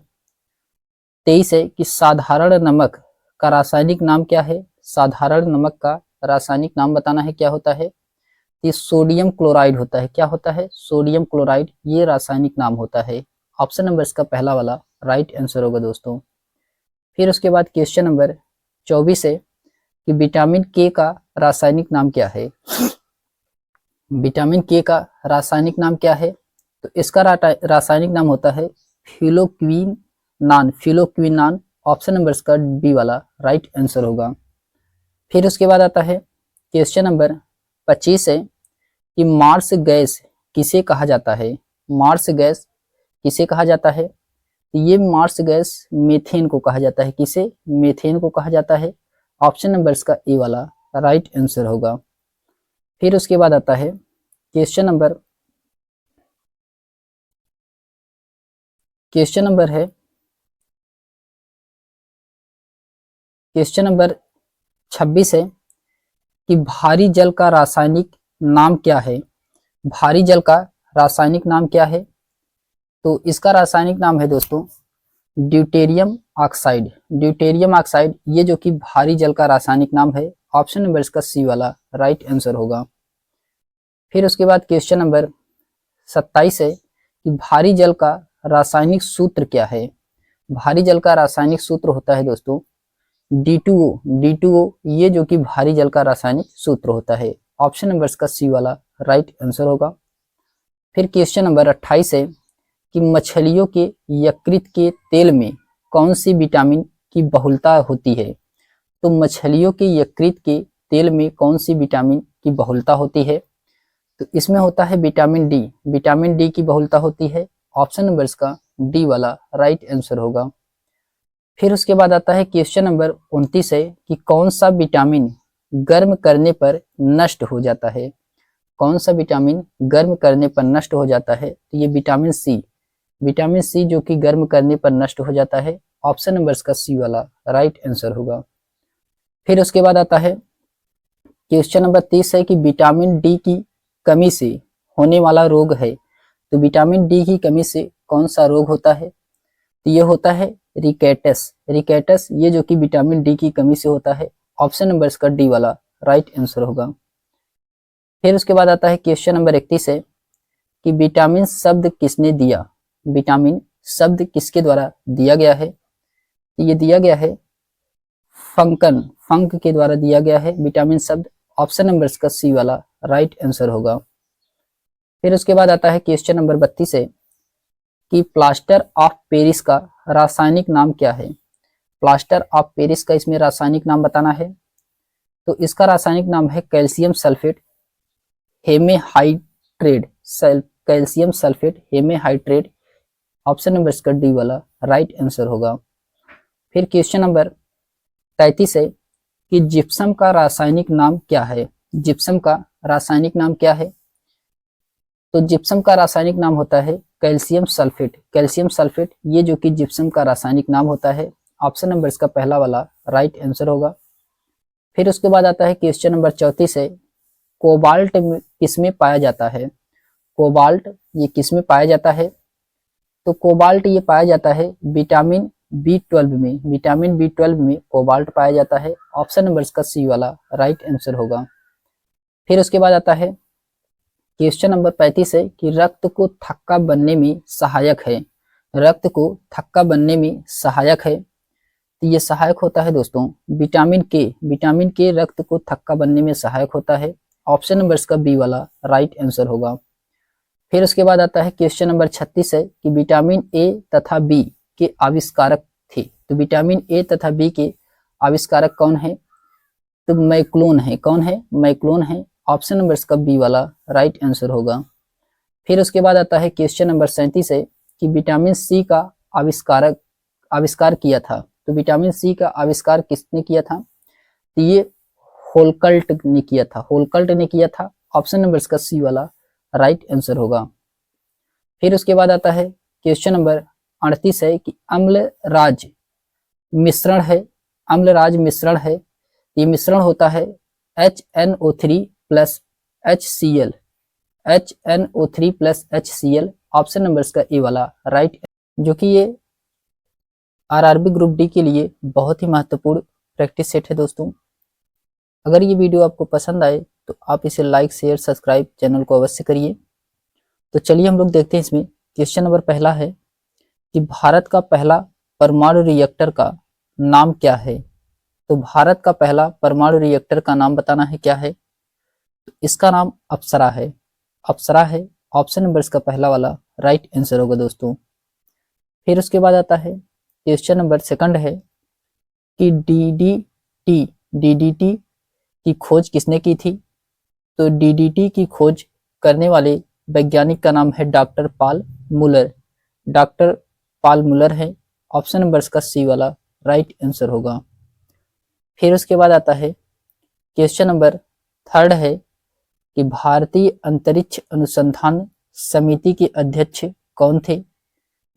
23 है कि साधारण नमक का रासायनिक नाम क्या है। साधारण नमक का रासायनिक नाम बताना है क्या होता है, ये सोडियम क्लोराइड होता है। क्या होता है, सोडियम क्लोराइड, ये रासायनिक नाम होता है। ऑप्शन नंबर इसका पहला वाला राइट आंसर होगा दोस्तों। फिर उसके बाद क्वेश्चन नंबर 24 है कि विटामिन के का रासायनिक नाम क्या है। विटामिन के का रासायनिक नाम क्या है? तो इसका रासायनिक नाम होता है फिलोक्विनान। ऑप्शन नंबर इसका बी वाला राइट आंसर होगा। फिर उसके बाद आता है क्वेश्चन नंबर 25 है कि मार्स गैस किसे कहा जाता है। मार्स गैस किसे कहा जाता है? तो ये मार्स गैस मीथेन को कहा जाता है। किसे? मीथेन को कहा जाता है। ऑप्शन नंबर इसका ए वाला राइट आंसर होगा। फिर उसके बाद आता है क्वेश्चन नंबर है क्वेश्चन नंबर 26 है कि भारी जल का रासायनिक नाम क्या है। भारी जल का रासायनिक नाम क्या है? तो इसका रासायनिक नाम है दोस्तों ड्यूटेरियम ऑक्साइड। ड्यूटेरियम ऑक्साइड ये जो कि भारी जल का रासायनिक नाम है। ऑप्शन नंबर इसका सी वाला राइट आंसर होगा। फिर उसके बाद क्वेश्चन नंबर 27 है कि भारी जल का रासायनिक सूत्र क्या है। भारी जल का रासायनिक सूत्र होता है दोस्तों D2O। D2O ये जो कि भारी जल का रासायनिक सूत्र होता है। ऑप्शन नंबर इसका सी वाला राइट आंसर होगा। फिर क्वेश्चन नंबर 28 है कि मछलियों के यकृत के तेल में कौन सी विटामिन की बहुलता होती है। तो मछलियों के यकृत के तेल में कौन सी विटामिन की बहुलता होती है? तो इसमें होता है विटामिन डी। विटामिन डी की बहुलता होती है। ऑप्शन नंबर इसका डी वाला राइट आंसर होगा। फिर उसके बाद आता है क्वेश्चन नंबर 29 है कि कौन सा विटामिन गर्म करने पर नष्ट हो जाता है। कौन सा विटामिन गर्म करने पर नष्ट हो जाता है? तो ये विटामिन सी। विटामिन सी जो कि गर्म करने पर नष्ट हो जाता है। ऑप्शन नंबर इसका सी वाला राइट आंसर होगा। फिर उसके बाद आता है क्वेश्चन नंबर 30 है कि विटामिन डी की कमी से होने वाला रोग है। तो विटामिन डी की कमी से कौन सा रोग होता है? तो ये होता है रिकेटस। रिकेटस ये जो कि विटामिन डी की कमी से होता है। ऑप्शन नंबर इसका डी वाला राइट आंसर होगा। फिर उसके बाद आता है क्वेश्चन नंबर 31 है कि विटामिन शब्द किसने दिया। विटामिन शब्द किसके द्वारा दिया गया है? तो ये दिया गया है फंक के द्वारा दिया गया है विटामिन शब्द। ऑप्शन नंबर इसका सी वाला राइट आंसर होगा। फिर उसके बाद आता है क्वेश्चन नंबर 32 है कि प्लास्टर ऑफ पेरिस का रासायनिक नाम क्या है। प्लास्टर ऑफ पेरिस का इसमें रासायनिक नाम बताना है। तो इसका रासायनिक नाम है calcium sulphate hemihydrate. Calcium sulphate hemihydrate. Option number इसका डी वाला राइट आंसर होगा। फिर क्वेश्चन नंबर 33 है कि जिप्सम का रासायनिक नाम क्या है। जिप्सम का रासायनिक नाम क्या है? तो जिप्सम का रासायनिक नाम होता है कैल्शियम सल्फेट। कैल्शियम सल्फेट ये जो कि जिप्सम का रासायनिक नाम होता है। ऑप्शन नंबर इसका पहला वाला राइट आंसर होगा। फिर उसके बाद आता है क्वेश्चन नंबर 34 है कोबाल्ट किसमें पाया जाता है। कोबाल्ट ये किसमें पाया जाता है? तो कोबाल्ट ये पाया जाता है विटामिन B12 में। विटामिन B12 में कोबाल्ट पाया जाता है। ऑप्शन नंबर इसका सी वाला राइट आंसर होगा। फिर उसके बाद आता है क्वेश्चन नंबर 35 है कि रक्त को थक्का बनने में सहायक है। रक्त को थक्का बनने में सहायक है। तो ये सहायक होता है दोस्तों विटामिन के। विटामिन के रक्त को थक्का बनने में सहायक होता है। ऑप्शन नंबर इसका बी वाला राइट आंसर होगा। फिर उसके बाद आता है क्वेश्चन नंबर 36 है कि विटामिन ए तथा बी के आविष्कारक थे। तो विटामिन ए तथा बी के आविष्कारक कौन है? तो मैक्लोन है। कौन है? मैक्लोन है। ऑप्शन नंबर इसका बी वाला राइट आंसर होगा। फिर उसके बाद आता है क्वेश्चन नंबर 37 है कि विटामिन सी का आविष्कार किया था। तो विटामिन सी का आविष्कार किसने किया था? तो ये होलकल्ट ने किया था। होलकल्ट ने किया था। ऑप्शन नंबर इसका सी वाला राइट आंसर होगा। फिर उसके बाद आता है क्वेश्चन नंबर 38 है कि अम्लराज मिश्रण है। अम्लराज मिश्रण है। ये मिश्रण होता है HNO3 plus HCl। HNO3 plus HCl। Option number इसका ए वाला राइट, जो कि ये आरआरबी ग्रुप डी के लिए बहुत ही महत्वपूर्ण प्रैक्टिस सेट है दोस्तों। अगर ये वीडियो आपको पसंद आए तो आप इसे लाइक शेयर सब्सक्राइब चैनल को अवश्य करिए। तो चलिए हम लोग देखते हैं इसमें क्वेश्चन नंबर पहला है कि भारत का पहला परमाणु रिएक्टर का नाम क्या है। तो भारत का पहला परमाणु रिएक्टर का नाम बताना है, क्या है? तो इसका नाम अप्सरा है। अप्सरा है ऑप्शन नंबर इसका पहला वाला राइट आंसर होगा दोस्तों। फिर उसके बाद आता है क्वेश्चन नंबर सेकंड है कि डीडीटी की खोज किसने की थी? तो डीडीटी की खोज करने वाले वैज्ञानिक का नाम है डॉक्टर पॉल मुलर। डॉक्टर पॉल मुलर है ऑप्शन नंबर इसका सी वाला राइट आंसर होगा। फिर उसके बाद आता है क्वेश्चन नंबर थर्ड है कि भारतीय अंतरिक्ष अनुसंधान समिति के अध्यक्ष कौन थे?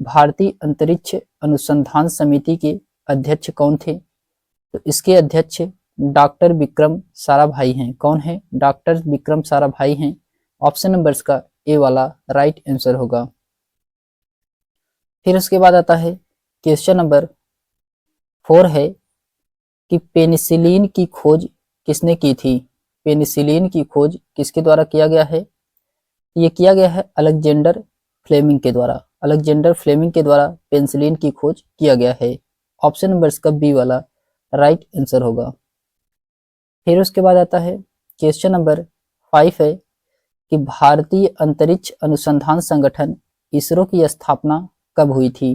भारतीय अंतरिक्ष अनुसंधान समिति के अध्यक्ष कौन थे? तो इसके अध्यक्ष डॉक्टर विक्रम साराभाई हैं। कौन है? डॉक्टर विक्रम साराभाई हैं। ऑप्शन नंबर इसका ए वाला राइट आंसर होगा। फिर उसके बाद आता है क्वेश्चन नंबर 4 है कि पेनिसिलिन की खोज किसने की थी? पेनिसिलिन की खोज किसके द्वारा किया गया है? ये किया गया है अलेक्जेंडर फ्लेमिंग के द्वारा। अलेक्जेंडर फ्लेमिंग के द्वारा पेनिसिलिन की खोज किया गया है। ऑप्शन नंबर इसका बी वाला राइट आंसर होगा। फिर उसके बाद आता है क्वेश्चन नंबर 5 है कि भारतीय अंतरिक्ष अनुसंधान संगठन इसरो की स्थापना कब हुई थी?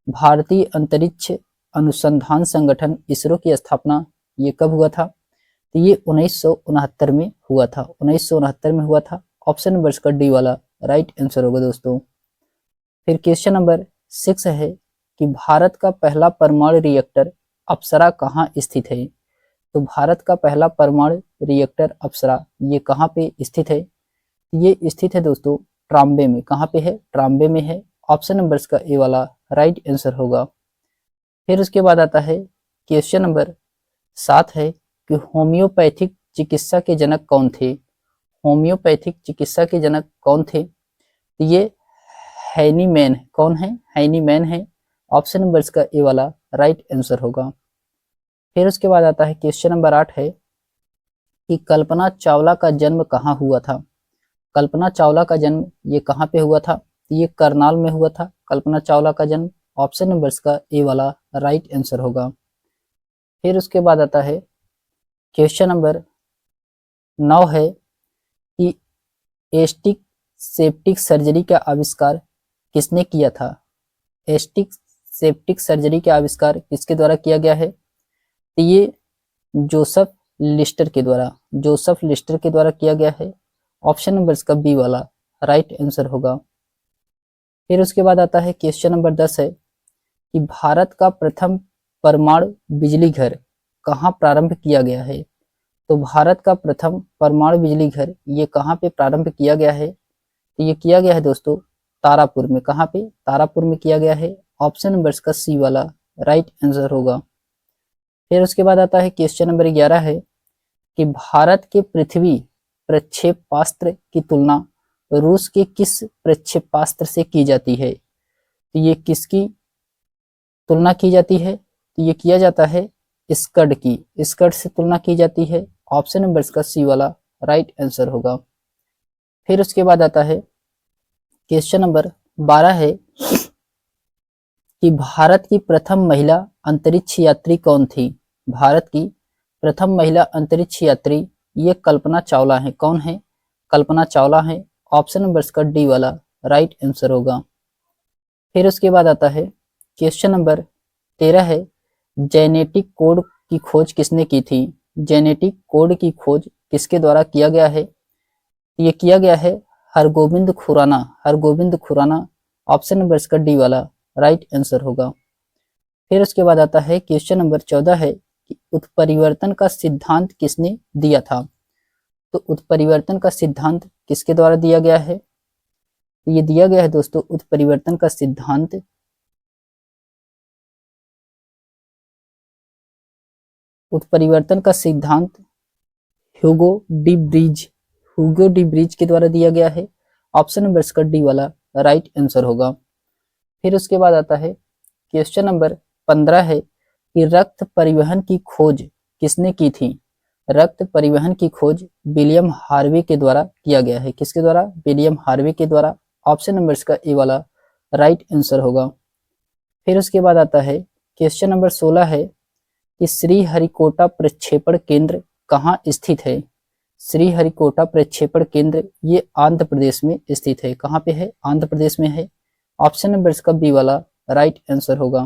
भारतीय अंतरिक्ष अनुसंधान संगठन इसरो की स्थापना ये कब हुआ था? तो ये 1969 में हुआ था। 1969 में हुआ था। ऑप्शन नंबर इसका डी वाला राइट आंसर होगा दोस्तों। फिर क्वेश्चन नंबर 6 है कि भारत का पहला परमाणु रिएक्टर अप्सरा कहाँ स्थित है? तो भारत का पहला परमाणु रिएक्टर अप्सरा ये कहाँ पे स्थित है? ये स्थित है दोस्तों ट्राम्बे में। कहाँ पे है? ट्राम्बे में है। ऑप्शन नंबर इसका ए वाला राइट आंसर होगा। फिर उसके बाद आता है क्वेश्चन नंबर 7 है कि होम्योपैथिक चिकित्सा के जनक कौन थे? होम्योपैथिक चिकित्सा के जनक कौन थे? तो ये हैनीमैन। कौन है? हैनीमैन है। ऑप्शन नंबर इसका ए वाला राइट आंसर होगा। फिर उसके बाद आता है क्वेश्चन नंबर 8 है कि कल्पना चावला का जन्म कहाँ हुआ था? कल्पना चावला का जन्म ये कहाँ पे हुआ था? ये करनाल में हुआ था कल्पना चावला का जन्म। ऑप्शन नंबर इसका ए वाला राइट आंसर होगा। फिर उसके बाद आता है क्वेश्चन नंबर 9 है कि एस्टिक सेप्टिक सर्जरी का आविष्कार किसने किया था? एस्टिक सेप्टिक सर्जरी का आविष्कार किसके द्वारा किया गया है? तो ये जोसेफ लिस्टर के द्वारा। जोसेफ लिस्टर के द्वारा किया गया है। ऑप्शन नंबर इसका बी वाला राइट आंसर होगा। फिर उसके बाद आता है क्वेश्चन नंबर 10 है कि भारत का प्रथम परमाणु बिजली घर कहाँ प्रारंभ किया गया है? तो भारत का प्रथम परमाणु बिजली घर ये कहाँ पे प्रारंभ किया गया है? तो ये किया गया है दोस्तों तारापुर में। कहाँ पे? तारापुर में किया गया है। ऑप्शन नंबर इसका सी वाला राइट आंसर होगा। फिर उसके बाद आता है क्वेश्चन नंबर 11 है कि भारत के पृथ्वी प्रक्षेपास्त्र की तुलना रूस के किस प्रक्षेपास्त्र से की जाती है? तो ये किसकी तुलना की जाती है? तो ये किया जाता है स्कड की। स्कड से तुलना की जाती है। ऑप्शन नंबर इसका सी वाला राइट आंसर होगा। फिर उसके बाद आता है क्वेश्चन नंबर 12 है कि भारत की प्रथम महिला अंतरिक्ष यात्री कौन थी? भारत की प्रथम महिला अंतरिक्ष यात्री ये कल्पना चावला है। कौन है? कल्पना चावला है। ऑप्शन नंबर इसका डी वाला राइट आंसर होगा। फिर उसके बाद आता है क्वेश्चन नंबर 13 है जेनेटिक कोड की खोज किसने की थी? जेनेटिक कोड की खोज किसके द्वारा किया गया है? ये किया गया है हरगोविंद खुराना। हरगोविंद खुराना। ऑप्शन नंबर इसका डी वाला राइट आंसर होगा। फिर उसके बाद आता है क्वेश्चन नंबर 14 है कि उत्परिवर्तन का सिद्धांत किसने दिया था? तो उत्परिवर्तन का सिद्धांत किसके द्वारा दिया गया है? तो ये दिया गया है दोस्तों उत्परिवर्तन का सिद्धांत Hugo de bridge. Hugo de bridge के द्वारा दिया गया है। ऑप्शन नंबर इसका डी वाला राइट आंसर होगा। फिर उसके बाद आता है क्वेश्चन नंबर 15 है कि रक्त परिवहन की खोज किसने की थी? रक्त परिवहन की खोज विलियम हार्वे के द्वारा किया गया है। किसके द्वारा? विलियम हार्वे के द्वारा। ऑप्शन नंबर इसका ए वाला राइट आंसर होगा। फिर उसके बाद आता है क्वेश्चन नंबर 16 है कि श्रीहरिकोटा प्रक्षेपण केंद्र कहाँ स्थित है। श्रीहरिकोटा प्रक्षेपण केंद्र ये आंध्र प्रदेश में स्थित है। कहाँ पे है? आंध्र प्रदेश में है। ऑप्शन नंबर इसका बी वाला राइट आंसर होगा।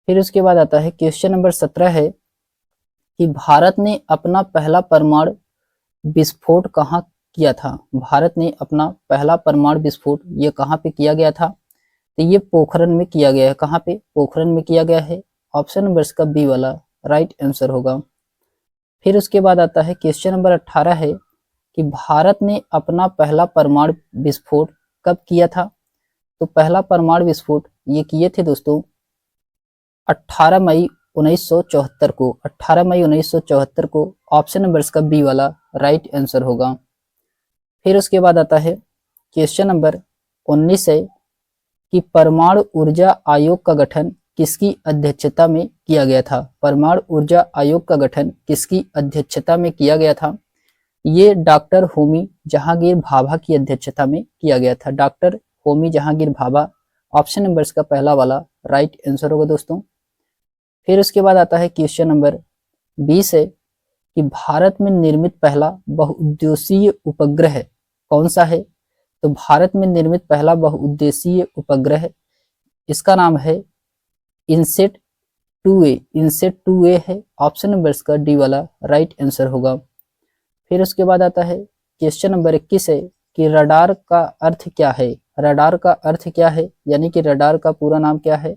फिर उसके बाद आता है क्वेश्चन नंबर 17 है कि भारत ने अपना पहला परमाणु विस्फोट कहाँ किया था। भारत ने अपना पहला परमाणु विस्फोट ये कहाँ पे किया गया था? तो ये पोखरण में किया गया है। कहाँ पे? पोखरण में किया गया है। ऑप्शन नंबर इसका बी वाला राइट आंसर होगा। फिर उसके बाद आता है क्वेश्चन नंबर 18 है कि भारत ने अपना पहला परमाणु विस्फोट कब किया था। तो पहला परमाणु विस्फोट ये किए थे दोस्तों 18 मई 1974 को। 18 मई 1974 को। ऑप्शन नंबर इसका बी वाला राइट आंसर होगा। फिर उसके बाद आता है क्वेश्चन नंबर 19 है कि परमाणु ऊर्जा आयोग का गठन किसकी अध्यक्षता में किया गया था। परमाणु ऊर्जा आयोग का गठन किसकी अध्यक्षता में किया गया था। ये डॉक्टर होमी जहांगीर भाभा की अध्यक्षता में किया गया था। Doctor Homi Jahangir Bhabha. Option number इसका पहला वाला राइट आंसर होगा दोस्तों। फिर उसके बाद आता है क्वेश्चन नंबर 20 है कि भारत में निर्मित पहला बहुउद्देशीय उपग्रह कौन सा है। तो भारत में निर्मित पहला बहुउद्देशीय उपग्रह इसका नाम है इनसेट 2A। इनसेट 2A है। ऑप्शन नंबर इसका डी वाला राइट आंसर होगा। फिर उसके बाद आता है क्वेश्चन नंबर 21 है कि रडार का अर्थ क्या है। रडार का अर्थ क्या है, यानी कि रडार का पूरा नाम क्या है।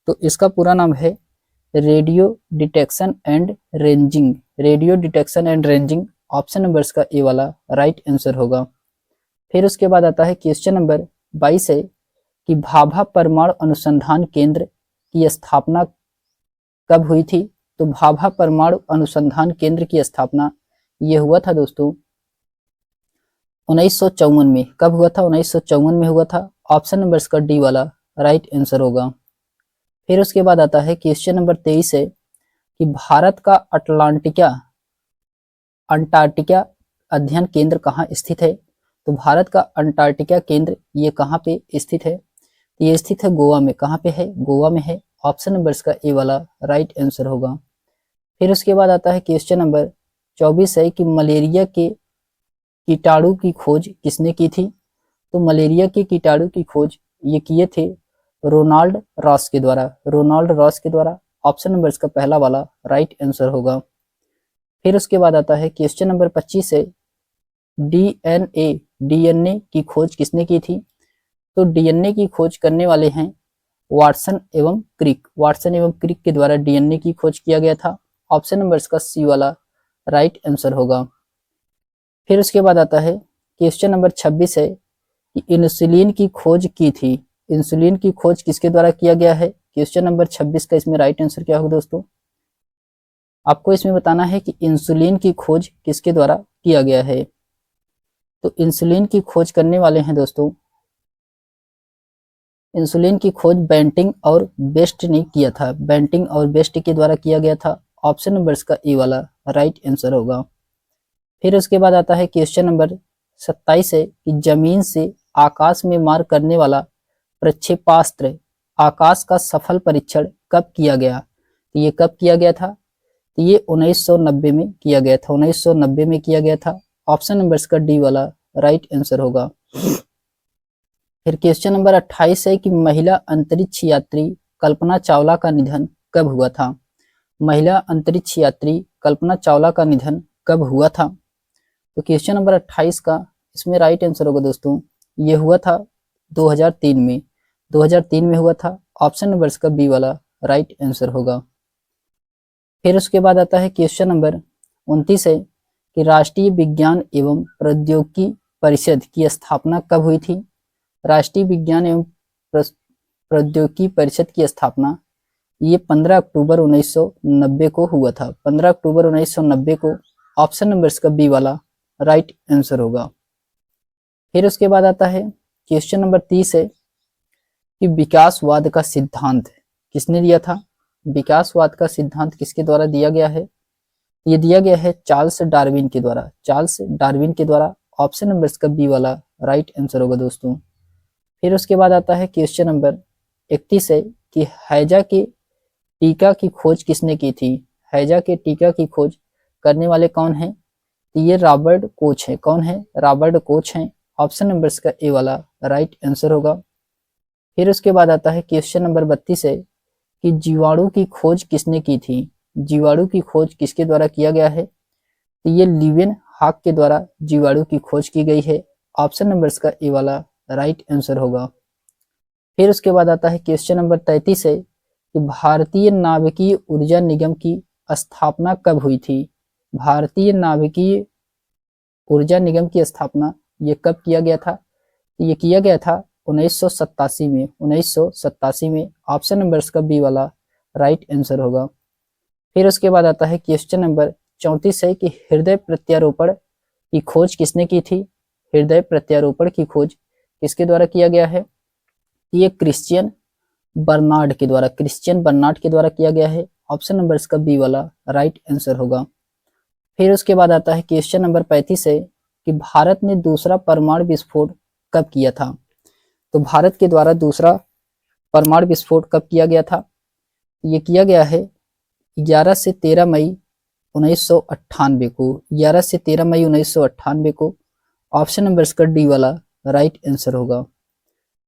तो इसका पूरा नाम है radio detection and ranging. Radio detection and ranging. Option number इसका ए वाला राइट आंसर होगा। फिर उसके बाद आता है क्वेश्चन नंबर 22 है कि भाभा परमाणु अनुसंधान केंद्र की स्थापना कब हुई थी। तो भाभा परमाणु अनुसंधान केंद्र की स्थापना ये हुआ था दोस्तों 1954 में। कब हुआ था? 1954 में हुआ था। ऑप्शन नंबर इसका डी वाला राइट आंसर होगा। फिर उसके बाद आता है क्वेश्चन नंबर 23 है कि भारत का अंटार्कटिका अध्ययन केंद्र कहाँ स्थित है। तो भारत का अंटार्कटिका केंद्र ये कहाँ पे स्थित है। ये स्थित है गोवा में। कहाँ पे है? गोवा में है। ऑप्शन नंबर इसका ए वाला राइट आंसर होगा। फिर उसके बाद आता है क्वेश्चन नंबर 24 है कि मलेरिया के कीटाणु की खोज किसने की थी। तो मलेरिया के कीटाणु की खोज ये किए थे रोनाल्ड रॉस के द्वारा। रोनाल्ड रॉस के द्वारा। ऑप्शन नंबर इसका पहला वाला राइट आंसर होगा। फिर उसके बाद आता है क्वेश्चन नंबर 25 है डीएनए की खोज किसने की थी। तो डीएनए की खोज करने वाले हैं वाटसन एवं क्रिक। वाटसन एवं क्रिक के द्वारा डीएनए की खोज किया गया था। ऑप्शन नंबर इसका सी वाला राइट आंसर होगा। फिर उसके बाद आता है क्वेश्चन नंबर 26 है कि इंसुलिन की खोज की थी। इंसुलिन की खोज किसके द्वारा किया गया है। क्वेश्चन नंबर 26 का इसमें राइट आंसर क्या होगा दोस्तों। आपको इसमें बताना है कि इंसुलिन की खोज किसके द्वारा किया गया है। तो इंसुलिन की खोज करने वाले हैं दोस्तों, इंसुलिन की खोज बेंटिंग और बेस्ट ने किया था। बेंटिंग और बेस्ट के द्वारा किया गया था। ऑप्शन नंबर इसका ए वाला राइट आंसर होगा। फिर उसके बाद आता है क्वेश्चन नंबर 27 है कि जमीन से आकाश में मार करने वाला प्रक्षेपास्त्र आकाश का सफल परीक्षण कब किया गया। तो ये कब किया गया था। तो ये 1990 में किया गया था। 1990 में किया गया था। ऑप्शन नंबर इसका डी वाला राइट आंसर होगा। फिर क्वेश्चन नंबर 28 है कि महिला अंतरिक्ष यात्री कल्पना चावला का निधन कब हुआ था। महिला अंतरिक्ष यात्री कल्पना चावला का निधन कब हुआ था। तो क्वेश्चन नंबर 28 का इसमें राइट आंसर होगा दोस्तों, ये हुआ था 2003 में। 2003 में हुआ था। ऑप्शन नंबर इसका बी वाला राइट आंसर होगा। फिर उसके बाद आता है क्वेश्चन नंबर 29 है कि राष्ट्रीय विज्ञान एवं प्रौद्योगिकी परिषद की स्थापना कब हुई थी। राष्ट्रीय विज्ञान एवं प्रौद्योगिकी परिषद की स्थापना ये 15 अक्टूबर 1990 को हुआ था। 15 अक्टूबर 1990 को। ऑप्शन नंबर इसका बी वाला राइट आंसर होगा। फिर उसके बाद आता है क्वेश्चन नंबर 30 है कि विकासवाद का सिद्धांत किसने दिया था। विकासवाद का सिद्धांत किसके द्वारा दिया गया है। ये दिया गया है चार्ल्स डार्विन के द्वारा। चार्ल्स डार्विन के द्वारा। ऑप्शन नंबर इसका बी वाला राइट आंसर होगा दोस्तों। फिर उसके बाद आता है क्वेश्चन नंबर 31 है कि हैजा के टीका की खोज किसने की थी? हैजा के टीका की खोज करने वाले कौन हैं? ये रॉबर्ट कोच है। कौन है? रॉबर्ट कोच हैं। ऑप्शन नंबर इसका ए वाला राइट आंसर होगा। फिर उसके बाद आता है क्वेश्चन नंबर 32 है कि जीवाणु की खोज किसने की थी? जीवाणु की खोज किसके द्वारा किया गया है? तो ये लिवेन हाक के द्वारा जीवाणु की खोज की गई है। ऑप्शन नंबर इसका ए वाला राइट आंसर होगा। फिर उसके बाद आता है क्वेश्चन नंबर 33 है कि भारतीय नाभिकीय ऊर्जा निगम की स्थापना कब हुई थी? भारतीय नाभिकीय ऊर्जा निगम की स्थापना ये कब किया गया था? ये किया गया था 1987 में। 1987 में। ऑप्शन नंबर इसका बी वाला राइट आंसर होगा। फिर उसके बाद आता है क्वेश्चन नंबर 34 है कि हृदय प्रत्यारोपण की खोज किसने की थी? हृदय प्रत्यारोपण की खोज किसके द्वारा किया गया है? ये क्रिश्चियन बर्नार्ड के द्वारा, क्रिश्चियन बर्नार्ड के द्वारा किया गया है। ऑप्शन नंबर इसका बी वाला राइट आंसर होगा। फिर उसके बाद आता है क्वेश्चन नंबर 35 है कि भारत ने दूसरा परमाणु विस्फोट कब किया था? तो भारत के द्वारा दूसरा परमाणु विस्फोट कब किया गया था? ये किया गया है 11 से 13 मई 1998 को। 11 से 13 मई 1998 को। ऑप्शन नंबर इसका डी वाला राइट आंसर होगा।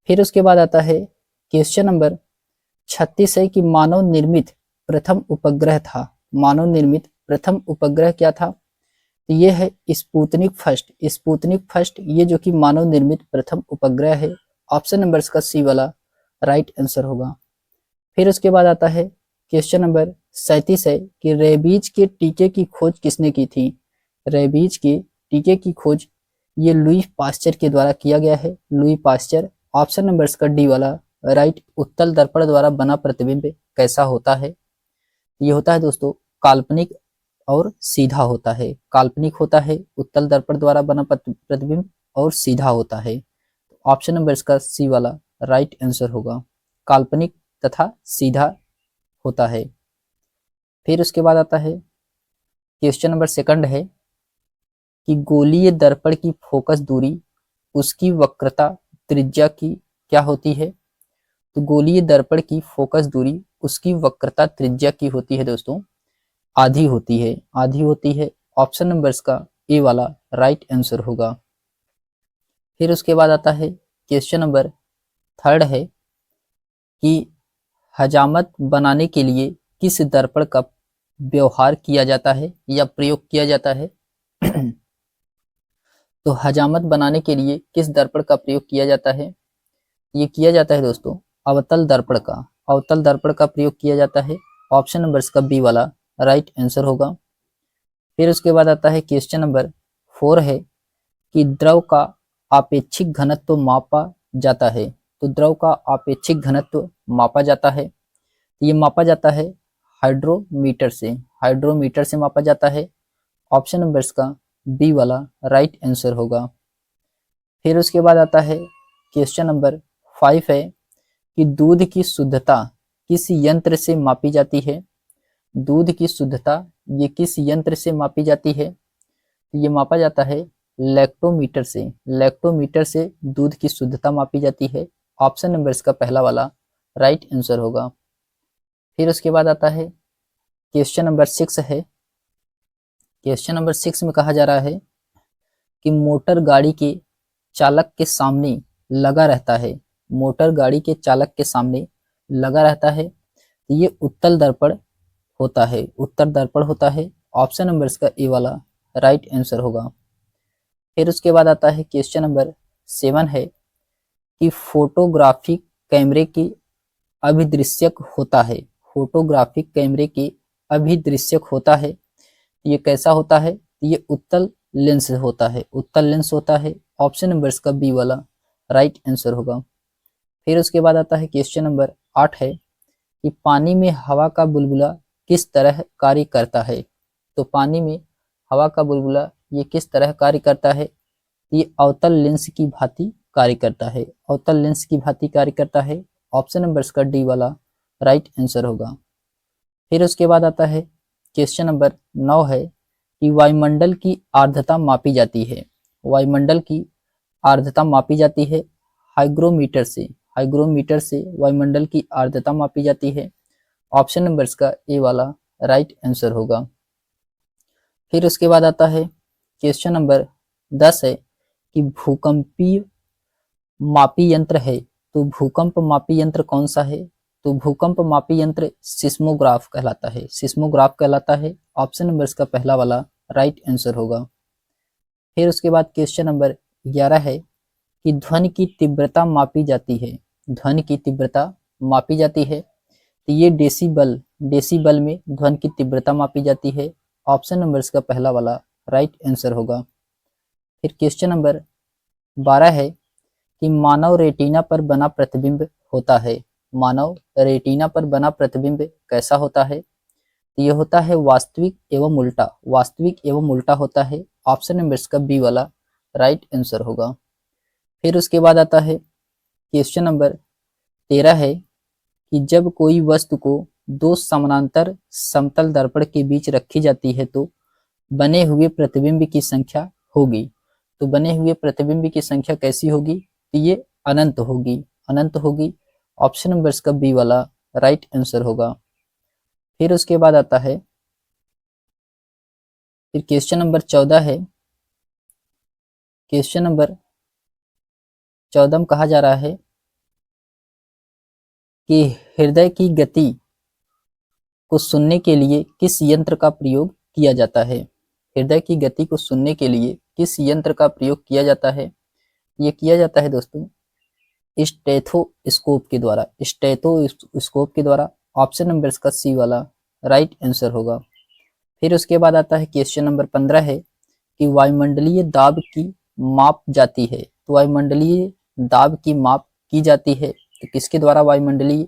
फिर उसके बाद आता है क्वेश्चन नंबर 36 है कि मानव निर्मित प्रथम उपग्रह था। मानव निर्मित प्रथम उपग्रह क्या था? तो ये है स्पुतनिक फर्स्ट। स्पुतनिक फर्स्ट ये जो कि मानव निर्मित प्रथम उपग्रह है। ऑप्शन नंबर इसका सी वाला राइट आंसर होगा। फिर उसके बाद आता है क्वेश्चन नंबर 37 है कि रेबीज के टीके की खोज किसने की थी? रेबीज के टीके की खोज ये लुई पास्चर के द्वारा किया गया है। Louis Pasteur. ऑप्शन नंबर इसका डी वाला राइट। उत्तल दर्पण द्वारा बना प्रतिबिंब कैसा होता है? ये होता है दोस्तों काल्पनिक और सीधा होता है। काल्पनिक होता है उत्तल दर्पण द्वारा बना प्रतिबिंब, और सीधा होता है। ऑप्शन नंबर इसका सी वाला राइट आंसर होगा। काल्पनिक तथा सीधा होता है। फिर उसके बाद आता है क्वेश्चन नंबर सेकंड है कि गोलीय दर्पण की फोकस दूरी उसकी वक्रता त्रिज्या की क्या होती है? तो गोलीय दर्पण की फोकस दूरी उसकी वक्रता त्रिज्या की होती है दोस्तों आधी होती है। आधी होती है। ऑप्शन नंबर इसका ए वाला राइट आंसर होगा। फिर उसके बाद आता है क्वेश्चन नंबर थर्ड है कि हजामत बनाने के लिए किस दर्पण का व्यवहार किया जाता है या प्रयोग किया जाता है? तो हजामत बनाने के लिए किस दर्पण का प्रयोग किया जाता है? ये किया जाता है दोस्तों अवतल दर्पण का। अवतल दर्पण का प्रयोग किया जाता है। ऑप्शन नंबर इसका बी वाला राइट आंसर होगा। फिर उसके बाद आता है क्वेश्चन नंबर 4 है कि द्रव का आपेक्षिक घनत्व मापा जाता है। तो द्रव का आपेक्षिक घनत्व मापा जाता है। ये मापा जाता है हाइड्रोमीटर से। हाइड्रोमीटर से मापा जाता है। ऑप्शन नंबर इसका बी वाला राइट आंसर होगा। फिर उसके बाद आता है क्वेश्चन नंबर 5 है कि दूध की शुद्धता किस यंत्र से मापी जाती है? दूध की शुद्धता ये किस यंत्र से मापी जाती है? ये मापा जाता है लैक्टोमीटर से। लैक्टोमीटर से दूध की शुद्धता मापी जाती है। ऑप्शन नंबर इसका पहला वाला राइट आंसर होगा। फिर उसके बाद आता है क्वेश्चन नंबर 6 है। क्वेश्चन नंबर 6 में कहा जा रहा है कि मोटर गाड़ी के चालक के सामने लगा रहता है। मोटर गाड़ी के चालक के सामने लगा रहता है। ये उत्तल दर्पण होता है। उत्तर दर्पण होता है। ऑप्शन नंबर इसका ए वाला राइट आंसर होगा। फिर उसके बाद आता है क्वेश्चन नंबर 7 है कि फोटोग्राफिक कैमरे की अभिदृश्यक होता है। फोटोग्राफिक कैमरे की अभिदृश्यक होता है। ये कैसा होता है? ये उत्तल लेंस होता है। उत्तल लेंस होता है। ऑप्शन नंबर इसका बी वाला राइट आंसर होगा। फिर उसके बाद आता है क्वेश्चन नंबर 8 है कि पानी में हवा का बुलबुला किस तरह कार्य करता है? तो पानी में हवा का बुलबुला ये किस तरह कार्य करता है? ये अवतल लेंस की भांति कार्य करता है। अवतल लेंस की भांति कार्य करता है। ऑप्शन नंबर इसका डी वाला राइट आंसर होगा। फिर उसके बाद आता है क्वेश्चन नंबर 9 है कि वायुमंडल की आर्द्रता मापी जाती है। वायुमंडल की आर्द्रता मापी जाती है हाइग्रोमीटर से। हाइग्रोमीटर से वायुमंडल की आर्द्रता मापी जाती है। ऑप्शन नंबर इसका ए वाला राइट आंसर होगा। फिर उसके बाद आता है क्वेश्चन नंबर 10 है कि भूकंपीय मापी यंत्र है तो भूकंप मापी यंत्र कौन सा है? तो भूकंप मापी यंत्र सिस्मोग्राफ कहलाता है, सिस्मोग्राफ कहलाता है। ऑप्शन नंबर इसका पहला वाला राइट आंसर होगा। फिर उसके बाद क्वेश्चन नंबर 11 है कि ध्वनि की तीव्रता मापी जाती है, ध्वनि की तीव्रता मापी जाती है तो ये डेसिबल, डेसिबल में ध्वनि की तीव्रता मापी जाती है। ऑप्शन नंबर इसका पहला वाला राइट आंसर होगा। फिर क्वेश्चन नंबर 12 है कि मानव रेटिना पर बना प्रतिबिंब होता है, मानव रेटिना पर बना प्रतिबिंब कैसा होता है? तो ये होता है वास्तविक एवं उल्टा, वास्तविक एवं उल्टा होता है। ऑप्शन नंबर इसका बी वाला राइट आंसर होगा। फिर उसके बाद आता है क्वेश्चन नंबर 13 है कि जब कोई वस्तु को दो समानांतर समतल दर्पण के बीच रखी जाती है तो बने हुए प्रतिबिंब की संख्या होगी, तो बने हुए प्रतिबिंब की संख्या कैसी होगी? तो ये अनंत होगी, अनंत होगी। ऑप्शन नंबर इसका बी वाला राइट आंसर होगा। फिर उसके बाद आता है फिर क्वेश्चन नंबर 14 है, क्वेश्चन नंबर 14 में कहा जा रहा है कि हृदय की गति को सुनने के लिए किस यंत्र का प्रयोग किया जाता है? हृदय की गति को सुनने के लिए किस यंत्र का प्रयोग किया जाता है? ये किया जाता है दोस्तों स्टेथोस्कोप के द्वारा, स्टेथोस्कोप के द्वारा। ऑप्शन नंबर इसका सी वाला राइट आंसर होगा। फिर उसके बाद आता है क्वेश्चन नंबर 15 है कि वायुमंडलीय दाब की माप जाती है, तो वायुमंडलीय दाब की माप की जाती है तो किसके द्वारा वायुमंडलीय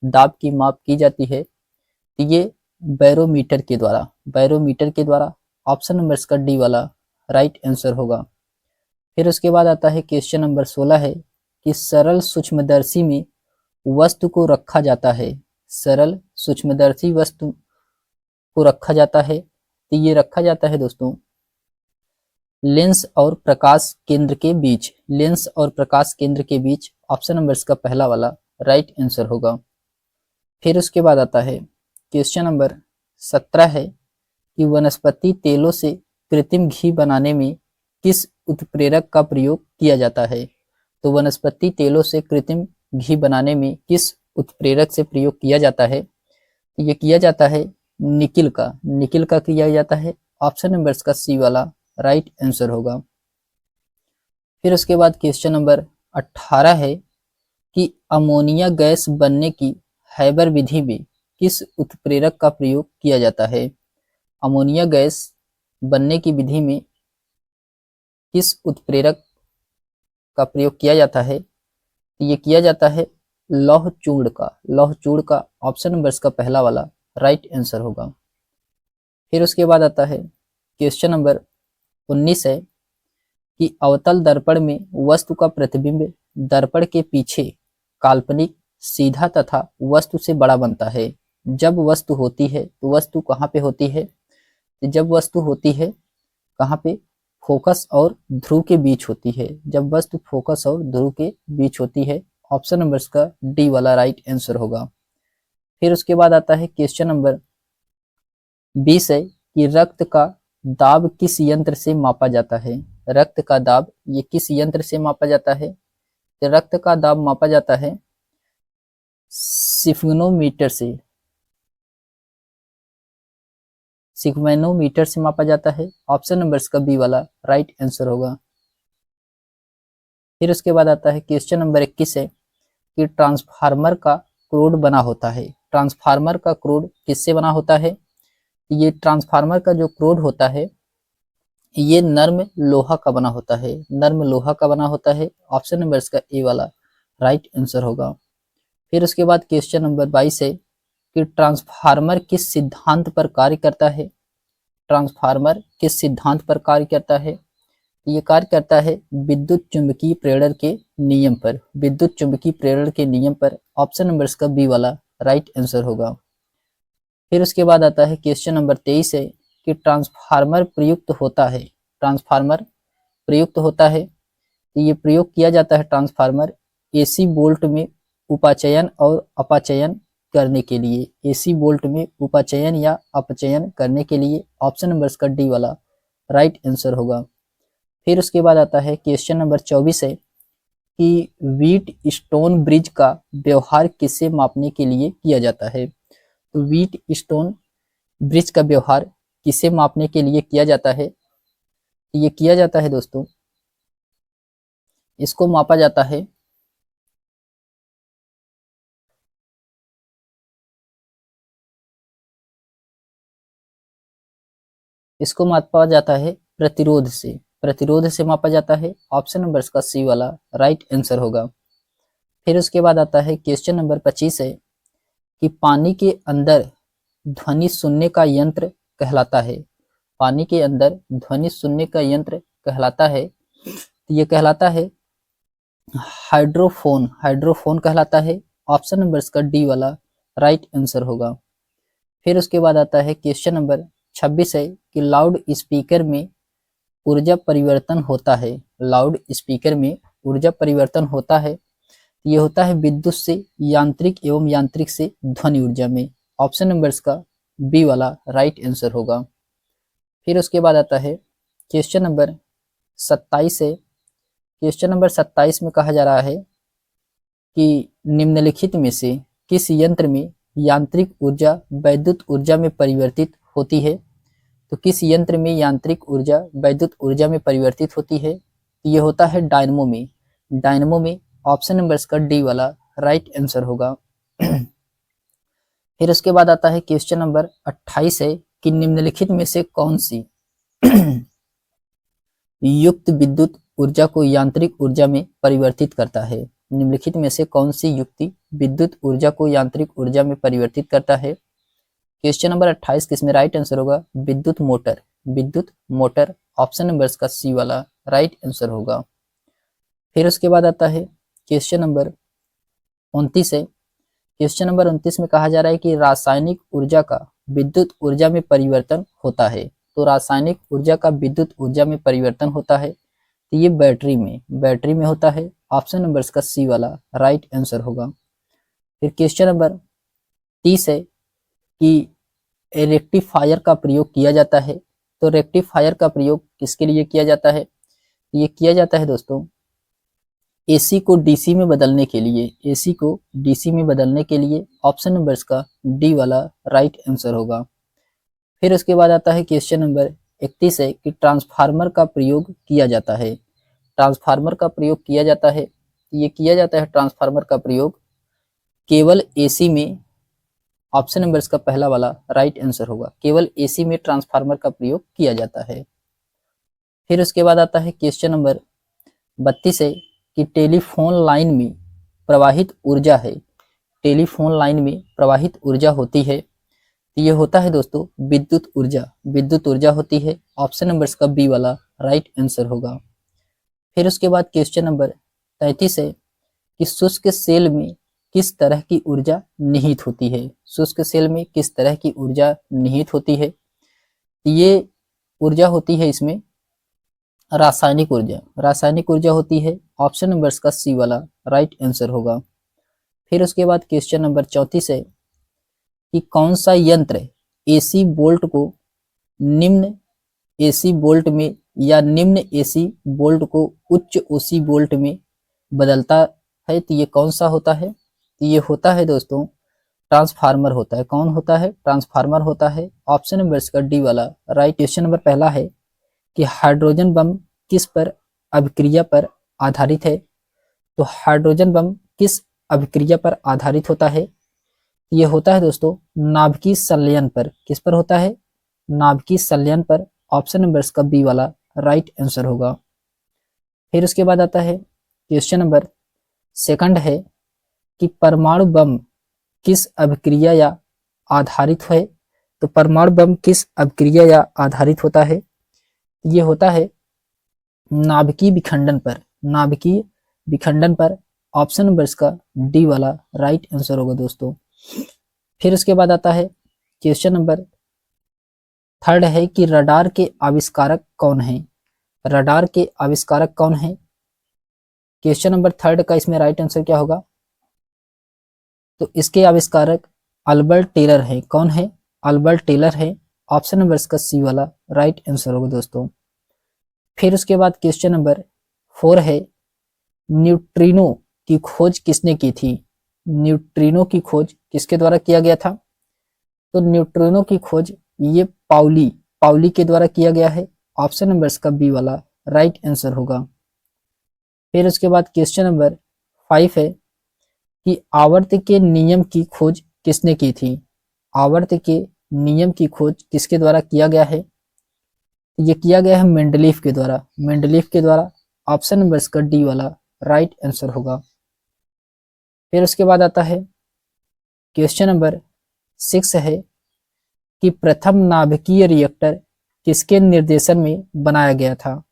दाब की माप की जाती है? तो ये बैरोमीटर के द्वारा, बैरोमीटर के द्वारा। ऑप्शन नंबर इसका डी वाला राइट आंसर होगा। फिर उसके बाद आता है क्वेश्चन नंबर 16 है कि सरल सूक्ष्मदर्शी में वस्तु को रखा जाता है, सरल सूक्ष्मदर्शी वस्तु को रखा जाता है तो ये रखा जाता है दोस्तों लेंस और प्रकाश केंद्र के बीच, लेंस और प्रकाश केंद्र के बीच। ऑप्शन नंबर इसका पहला वाला राइट आंसर होगा। फिर उसके बाद आता है क्वेश्चन नंबर 17 है कि वनस्पति तेलों से कृत्रिम घी बनाने में किस उत्प्रेरक का प्रयोग किया जाता है? तो वनस्पति तेलों से कृत्रिम घी बनाने में किस उत्प्रेरक से प्रयोग किया जाता है? तो ये किया जाता है निकिल का, निकिल का किया जाता है। ऑप्शन नंबर इसका सी वाला राइट आंसर होगा। फिर उसके बाद क्वेश्चन नंबर 18 है कि अमोनिया गैस बनने की हैबर विधि में किस उत्प्रेरक का प्रयोग किया जाता है? अमोनिया गैस बनने की विधि में किस उत्प्रेरक का प्रयोग किया जाता है? तो ये किया जाता है लौह चूर्ण का, लौह चूर्ण का। ऑप्शन नंबर इसका पहला वाला राइट आंसर होगा। फिर उसके बाद आता है क्वेश्चन नंबर 19 है कि अवतल दर्पण में वस्तु का प्रतिबिंब दर्पण के पीछे काल्पनिक, सीधा तथा वस्तु से बड़ा बनता है। जब वस्तु होती है तो वस्तु कहाँ पे होती है? जब वस्तु होती है कहाँ पे? फोकस और ध्रुव के बीच होती है, जब वस्तु फोकस और ध्रुव के बीच होती है। ऑप्शन नंबर इसका डी वाला राइट आंसर होगा। फिर उसके बाद आता है क्वेश्चन नंबर 20 है कि रक्त का दाब किस यंत्र से मापा जाता है? रक्त का दाब ये किस यंत्र से मापा जाता है? तो रक्त का दाब मापा जाता है सिग्नोमीटर से, सिग्नोमीटर से मापा जाता है। ऑप्शन नंबर इसका बी वाला राइट आंसर होगा। फिर उसके बाद आता है क्वेश्चन नंबर 21 है कि ट्रांसफार्मर का क्रोड बना होता है, ट्रांसफार्मर का क्रोड किससे बना होता है? ये ट्रांसफार्मर का जो क्रोड होता है ये नर्म लोहा का बना होता है, नर्म लोहा का बना होता है। ऑप्शन नंबर इसका ए वाला राइट आंसर होगा। फिर उसके बाद क्वेश्चन नंबर 22 है कि ट्रांसफार्मर किस सिद्धांत पर कार्य करता है? ट्रांसफार्मर किस सिद्धांत पर कार्य करता है? ये कार्य करता है विद्युत चुंबकीय प्रेरण के नियम पर, विद्युत चुंबकीय प्रेरण के नियम पर। ऑप्शन नंबर इसका बी वाला राइट आंसर होगा। फिर उसके बाद आता है क्वेश्चन नंबर 23 है कि ट्रांसफार्मर प्रयुक्त होता है, ट्रांसफार्मर प्रयुक्त होता है तो ये प्रयोग किया जाता है ट्रांसफार्मर एसी बोल्ट में उपाचयन और अपाचयन करने के लिए, एसी बोल्ट में उपचयन या अपचयन करने के लिए ऑप्शन नंबर इसका डी वाला राइट आंसर होगा। फिर उसके बाद आता है क्वेश्चन नंबर 24 है कि व्हीट स्टोन ब्रिज का व्यवहार किसे मापने के लिए किया जाता है। तो व्हीट स्टोन ब्रिज का व्यवहार किसे मापने के लिए किया जाता है। ये किया जाता है दोस्तों, इसको मापा जाता है इसको मापा जाता है प्रतिरोध से, प्रतिरोध से मापा जाता है। ऑप्शन नंबर इसका सी वाला राइट आंसर होगा। फिर उसके बाद आता है क्वेश्चन नंबर 25 है कि पानी के अंदर ध्वनि सुनने का यंत्र कहलाता है। पानी के अंदर ध्वनि सुनने का यंत्र कहलाता है, तो ये कहलाता है हाइड्रोफोन, हाइड्रोफोन कहलाता है। ऑप्शन नंबर इसका डी वाला राइट आंसर होगा। फिर उसके बाद आता है क्वेश्चन नंबर 26 है कि लाउड स्पीकर में ऊर्जा परिवर्तन होता है। लाउड स्पीकर में ऊर्जा परिवर्तन होता है, ये होता है विद्युत से यांत्रिक एवं यांत्रिक से ध्वनि ऊर्जा में। ऑप्शन नंबर इसका बी वाला राइट आंसर होगा। फिर उसके बाद आता है क्वेश्चन नंबर 27 है। क्वेश्चन नंबर 27 में कहा जा रहा है कि निम्नलिखित में से किस यंत्र में यांत्रिक ऊर्जा वैद्युत ऊर्जा में परिवर्तित होती है। तो किस यंत्र में यांत्रिक ऊर्जा वैद्युत ऊर्जा में परिवर्तित होती है। ये होता है डायनमो में, डायनमो में। ऑप्शन नंबर इसका डी वाला राइट आंसर होगा। फिर उसके बाद आता है क्वेश्चन नंबर 28 है कि निम्नलिखित में से कौन सी युक्त विद्युत ऊर्जा को यांत्रिक ऊर्जा में परिवर्तित करता है। निम्नलिखित में से कौन सी युक्ति विद्युत ऊर्जा को यांत्रिक ऊर्जा में परिवर्तित करता है। क्वेश्चन नंबर 28 किसमें राइट आंसर होगा, विद्युत मोटर, विद्युत मोटर। ऑप्शन नंबर इसका सी वाला राइट आंसर होगा। फिर उसके बाद आता है क्वेश्चन नंबर 29 है। क्वेश्चन नंबर 29 में कहा जा रहा है कि रासायनिक ऊर्जा का विद्युत ऊर्जा में परिवर्तन होता है। तो रासायनिक ऊर्जा का विद्युत ऊर्जा में परिवर्तन होता है, तो ये बैटरी में, बैटरी में होता है। ऑप्शन नंबर इसका सी वाला राइट आंसर होगा। फिर क्वेश्चन नंबर 30 है कि रेक्टिफायर का प्रयोग किया जाता है। तो रेक्टिफायर का प्रयोग किसके लिए किया जाता है। ये किया जाता है दोस्तों एसी को डीसी में बदलने के लिए, एसी को डीसी में बदलने के लिए। ऑप्शन नंबर इसका डी वाला राइट आंसर होगा। फिर उसके बाद आता है क्वेश्चन नंबर 31 है कि ट्रांसफार्मर का प्रयोग किया जाता है। ट्रांसफार्मर का प्रयोग किया जाता है, ये किया जाता है ट्रांसफार्मर का प्रयोग केवल एसी में। ऑप्शन नंबर इसका पहला वाला राइट आंसर होगा, केवल एसी में ट्रांसफार्मर का प्रयोग किया जाता है। फिर उसके बाद आता है क्वेश्चन नंबर 32 है कि टेलीफोन लाइन में प्रवाहित ऊर्जा है। टेलीफोन लाइन में प्रवाहित ऊर्जा होती है, ये होता है दोस्तों विद्युत ऊर्जा, विद्युत ऊर्जा होती है। ऑप्शन नंबर इसका बी वाला राइट आंसर होगा। फिर उसके बाद क्वेश्चन नंबर 33 है कि शुष्क सेल में किस तरह की ऊर्जा निहित होती है। शुष्क सेल में किस तरह की ऊर्जा निहित होती है। ये ऊर्जा होती है इसमें रासायनिक ऊर्जा, रासायनिक ऊर्जा होती है। ऑप्शन नंबर इसका सी वाला राइट आंसर होगा। फिर उसके बाद क्वेश्चन नंबर 34 है कि कौन सा यंत्र एसी बोल्ट को निम्न एसी बोल्ट में या निम्न एसी बोल्ट को उच्च ओसी बोल्ट में बदलता है। तो ये कौन सा होता है। तो ये होता है दोस्तों ट्रांसफार्मर होता है। कौन होता है, ट्रांसफार्मर होता है। ऑप्शन नंबर इसका डी वाला राइट। क्वेश्चन नंबर पहला है कि हाइड्रोजन बम किस पर अभिक्रिया पर आधारित है। तो हाइड्रोजन बम किस अभिक्रिया पर आधारित होता है। ये होता है दोस्तों नाभिकीय संलयन पर। किस पर होता है, नाभिकीय संलयन पर। ऑप्शन नंबर इसका बी वाला राइट आंसर होगा। फिर उसके बाद आता है क्वेश्चन नंबर सेकंड है कि परमाणु बम किस अभिक्रिया या आधारित है। तो परमाणु बम किस अभिक्रिया या आधारित होता है। ये होता है नाभिकीय विखंडन पर, नाभिकीय विखंडन पर। ऑप्शन नंबर इसका डी वाला राइट आंसर होगा दोस्तों। फिर उसके बाद आता है क्वेश्चन नंबर थर्ड है कि रडार के आविष्कारक कौन है। रडार के आविष्कारक कौन है। क्वेश्चन नंबर थर्ड का इसमें राइट आंसर क्या होगा। तो इसके आविष्कारक अल्बर्ट टेलर है। कौन है? अल्बर्ट टेलर है। ऑप्शन नंबर इसका सी वाला राइट आंसर होगा दोस्तों। फिर उसके बाद क्वेश्चन नंबर 4 है, न्यूट्रिनो की खोज किसने की थी? न्यूट्रिनो की खोज किसके द्वारा किया गया था? तो न्यूट्रिनो की खोज ये पाउली पाउली के द्वारा किया गया है। ऑप्शन नंबर इसका बी वाला राइट आंसर होगा। फिर उसके बाद क्वेश्चन नंबर 5 है कि आवर्त के नियम की खोज किसने की थी? आवर्त के नियम की खोज किसके द्वारा किया गया है? ये किया गया है मेंडलीफ के द्वारा। मेंडलीफ के द्वारा। ऑप्शन नंबर इसका डी वाला राइट आंसर होगा। फिर उसके बाद आता है क्वेश्चन नंबर 6 है कि प्रथम नाभिकीय रिएक्टर किसके निर्देशन में बनाया गया था?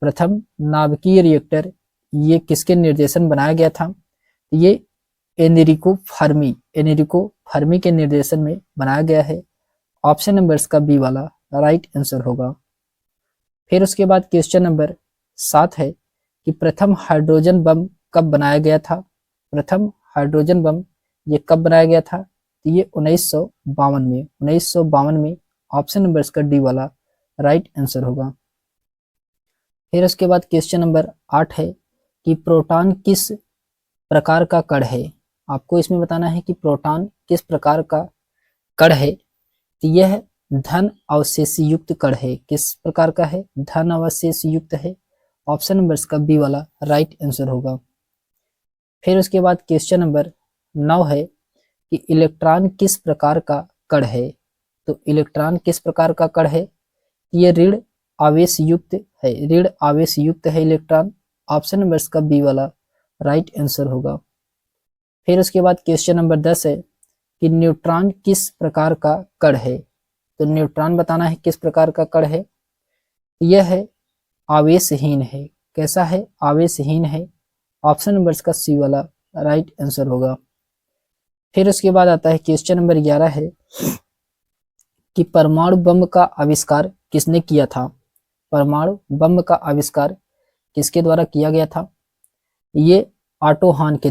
प्रथम नाभिकीय रिएक्टर ये किसके निर्देशन बनाया गया था? ये एनरिको फर्मी के निर्देशन में बनाया गया है। ऑप्शन नंबर इसका बी वाला राइट आंसर होगा। फिर उसके बाद क्वेश्चन नंबर 7 है कि प्रथम हाइड्रोजन बम कब बनाया गया था? प्रथम हाइड्रोजन बम ये कब बनाया गया था? तो ये 1952 में। ऑप्शन नंबर इसका डी वाला राइट आंसर होगा। फिर उसके बाद क्वेश्चन नंबर 8 है कि प्रोटॉन किस प्रकार का कण है? आपको इसमें बताना है कि प्रोटॉन किस प्रकार का कण है। तो यह धन अवशेष युक्त कण है। किस प्रकार का है? धन अवशेष युक्त है। ऑप्शन नंबर इसका बी वाला राइट आंसर होगा। फिर उसके बाद क्वेश्चन नंबर 9 है कि इलेक्ट्रॉन किस प्रकार का कण है? तो इलेक्ट्रॉन किस प्रकार का कण है? ये ऋण आवेश युक्त है। ऋण आवेश युक्त है इलेक्ट्रॉन। ऑप्शन नंबर इसका बी वाला राइट आंसर होगा। फिर उसके बाद क्वेश्चन नंबर 10 है कि न्यूट्रॉन किस प्रकार का कण है? तो न्यूट्रॉन बताना है किस प्रकार का कण है। यह है आवेशहीन है। कैसा है? आवेशहीन है। ऑप्शन नंबर इसका सी वाला राइट आंसर होगा। फिर उसके बाद आता है क्वेश्चन नंबर 11 है कि परमाणु बम का आविष्कार किसने किया था? परमाणु बम का आविष्कार किसके द्वारा किया गया था? ये ऑटो हान के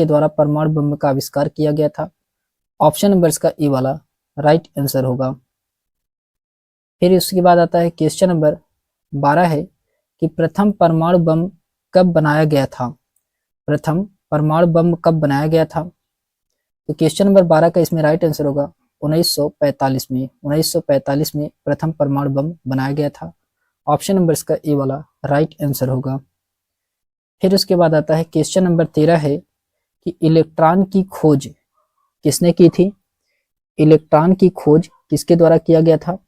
द्वारा परमाणु बम का आविष्कार किया गया था। ऑप्शन नंबर इसका ए वाला राइट आंसर होगा। फिर उसके बाद आता है क्वेश्चन नंबर 12 है कि प्रथम परमाणु बम कब बनाया गया था? प्रथम परमाणु बम कब बनाया गया था? तो क्वेश्चन नंबर 12 का इसमें राइट आंसर होगा 1945 में। 1945 में प्रथम परमाणु बम बनाया गया था। ऑप्शन नंबर इसका ए वाला राइट आंसर होगा। फिर उसके बाद आता है क्वेश्चन नंबर 13 है कि इलेक्ट्रॉन की खोज किसने की थी? इलेक्ट्रॉन की खोज किसके द्वारा किया गया था?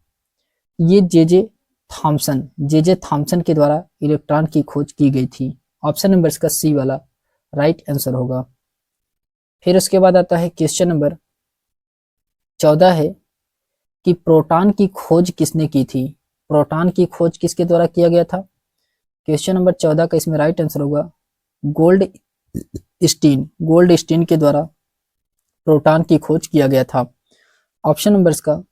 ये जे थॉमसन के द्वारा इलेक्ट्रॉन की खोज की गई थी। ऑप्शन नंबर इसका सी वाला राइट आंसर होगा। फिर उसके बाद आता है क्वेश्चन नंबर 14 है कि प्रोटॉन की खोज किसने की थी? प्रोटॉन की खोज किसके द्वारा किया गया था? क्वेश्चन नंबर 14 का इसमें राइट आंसर होगा गोल्ड स्टीन के द्वारा प्रोटॉन की खोज किया गया था। ऑप्शन नंबर इसका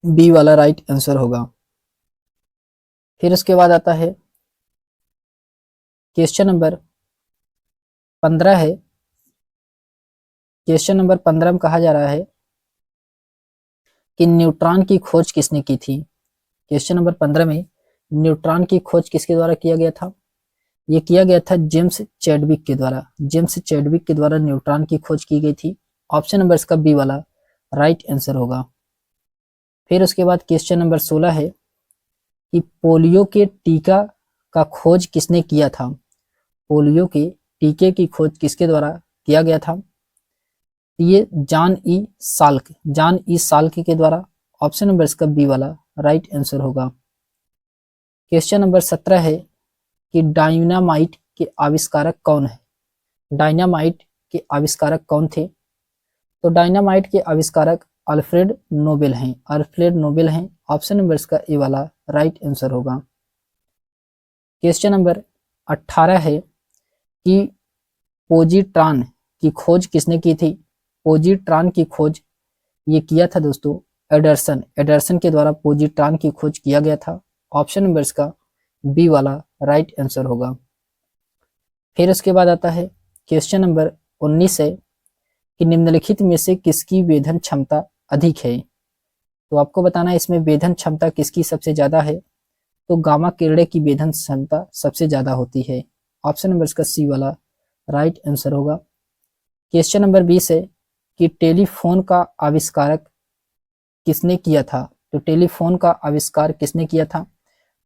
बी वाला राइट आंसर होगा। फिर उसके बाद आता है क्वेश्चन नंबर 15 है। क्वेश्चन नंबर 15 में कहा जा रहा है कि न्यूट्रॉन की खोज किसने की थी? क्वेश्चन नंबर 15 में न्यूट्रॉन की खोज किसके द्वारा किया गया था? ये किया गया था जेम्स चैडविक के द्वारा न्यूट्रॉन की खोज की गई थी। ऑप्शन नंबर इसका बी वाला राइट आंसर होगा। फिर उसके बाद क्वेश्चन नंबर 16 है कि पोलियो के टीका का खोज किसने किया था? पोलियो के टीके की खोज किसके द्वारा किया गया था? ये जॉन ई साल्क के द्वारा। ऑप्शन नंबर इसका बी वाला राइट आंसर होगा। क्वेश्चन नंबर 17 है कि डायनामाइट के आविष्कारक कौन है? डायनामाइट के आविष्कारक कौन थे? तो डायनामाइट के आविष्कारक अल्फ्रेड नोबेल हैं। ऑप्शन नंबर इसका ए वाला राइट आंसर होगा। क्वेश्चन नंबर 18 है कि पोजिट्रॉन की खोज किसने की थी? पोजिट्रॉन की खोज ये किया था दोस्तों एडरसन के द्वारा पोजिट्रॉन की खोज किया गया था। ऑप्शन नंबर इसका बी वाला राइट आंसर होगा। फिर उसके बाद आता है क्वेश्चन नंबर 19 है कि निम्नलिखित में से किसकी वेधन क्षमता अधिक है। तो आपको बताना है इसमें वेधन क्षमता किसकी सबसे ज्यादा है। तो गामा किरणें की वेधन क्षमता सबसे ज्यादा होती है। ऑप्शन नंबर इसका सी वाला राइट आंसर होगा। क्वेश्चन नंबर 20 है कि टेलीफोन का आविष्कारक किसने किया था। तो टेलीफोन का आविष्कार किसने किया था।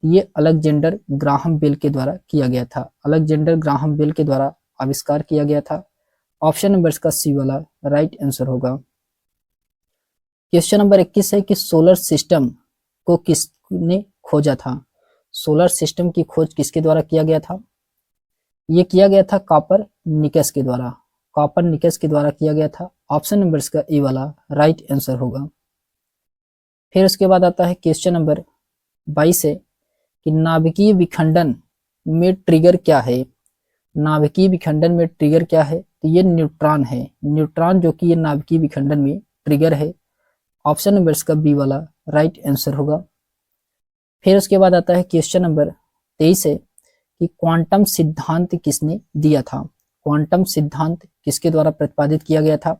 ये अलेक्जेंडर ग्राहम बेल के द्वारा किया गया था। अलेक्जेंडर ग्राहम बेल के द्वारा आविष्कार किया गया था। ऑप्शन नंबर इसका सी वाला राइट आंसर होगा। क्वेश्चन नंबर 21 है कि सोलर सिस्टम को किसने खोजा था। सोलर सिस्टम की खोज किसके द्वारा किया गया था। ये किया गया था कॉपरनिकस के द्वारा। कॉपरनिकस के द्वारा किया गया था। ऑप्शन नंबर इसका ए वाला राइट आंसर होगा। फिर उसके बाद आता है क्वेश्चन नंबर 22 है कि नाभिकीय विखंडन में ट्रिगर क्या है। नाभिकीय विखंडन में ट्रिगर क्या है। तो ये न्यूट्रॉन है। न्यूट्रॉन जो कि ये नाभिकीय विखंडन में ट्रिगर है। ऑप्शन नंबर इसका बी वाला राइट आंसर होगा। फिर उसके बाद आता है क्वेश्चन नंबर 23 है कि क्वांटम सिद्धांत किसने दिया था। क्वांटम सिद्धांत किसके द्वारा प्रतिपादित किया गया था।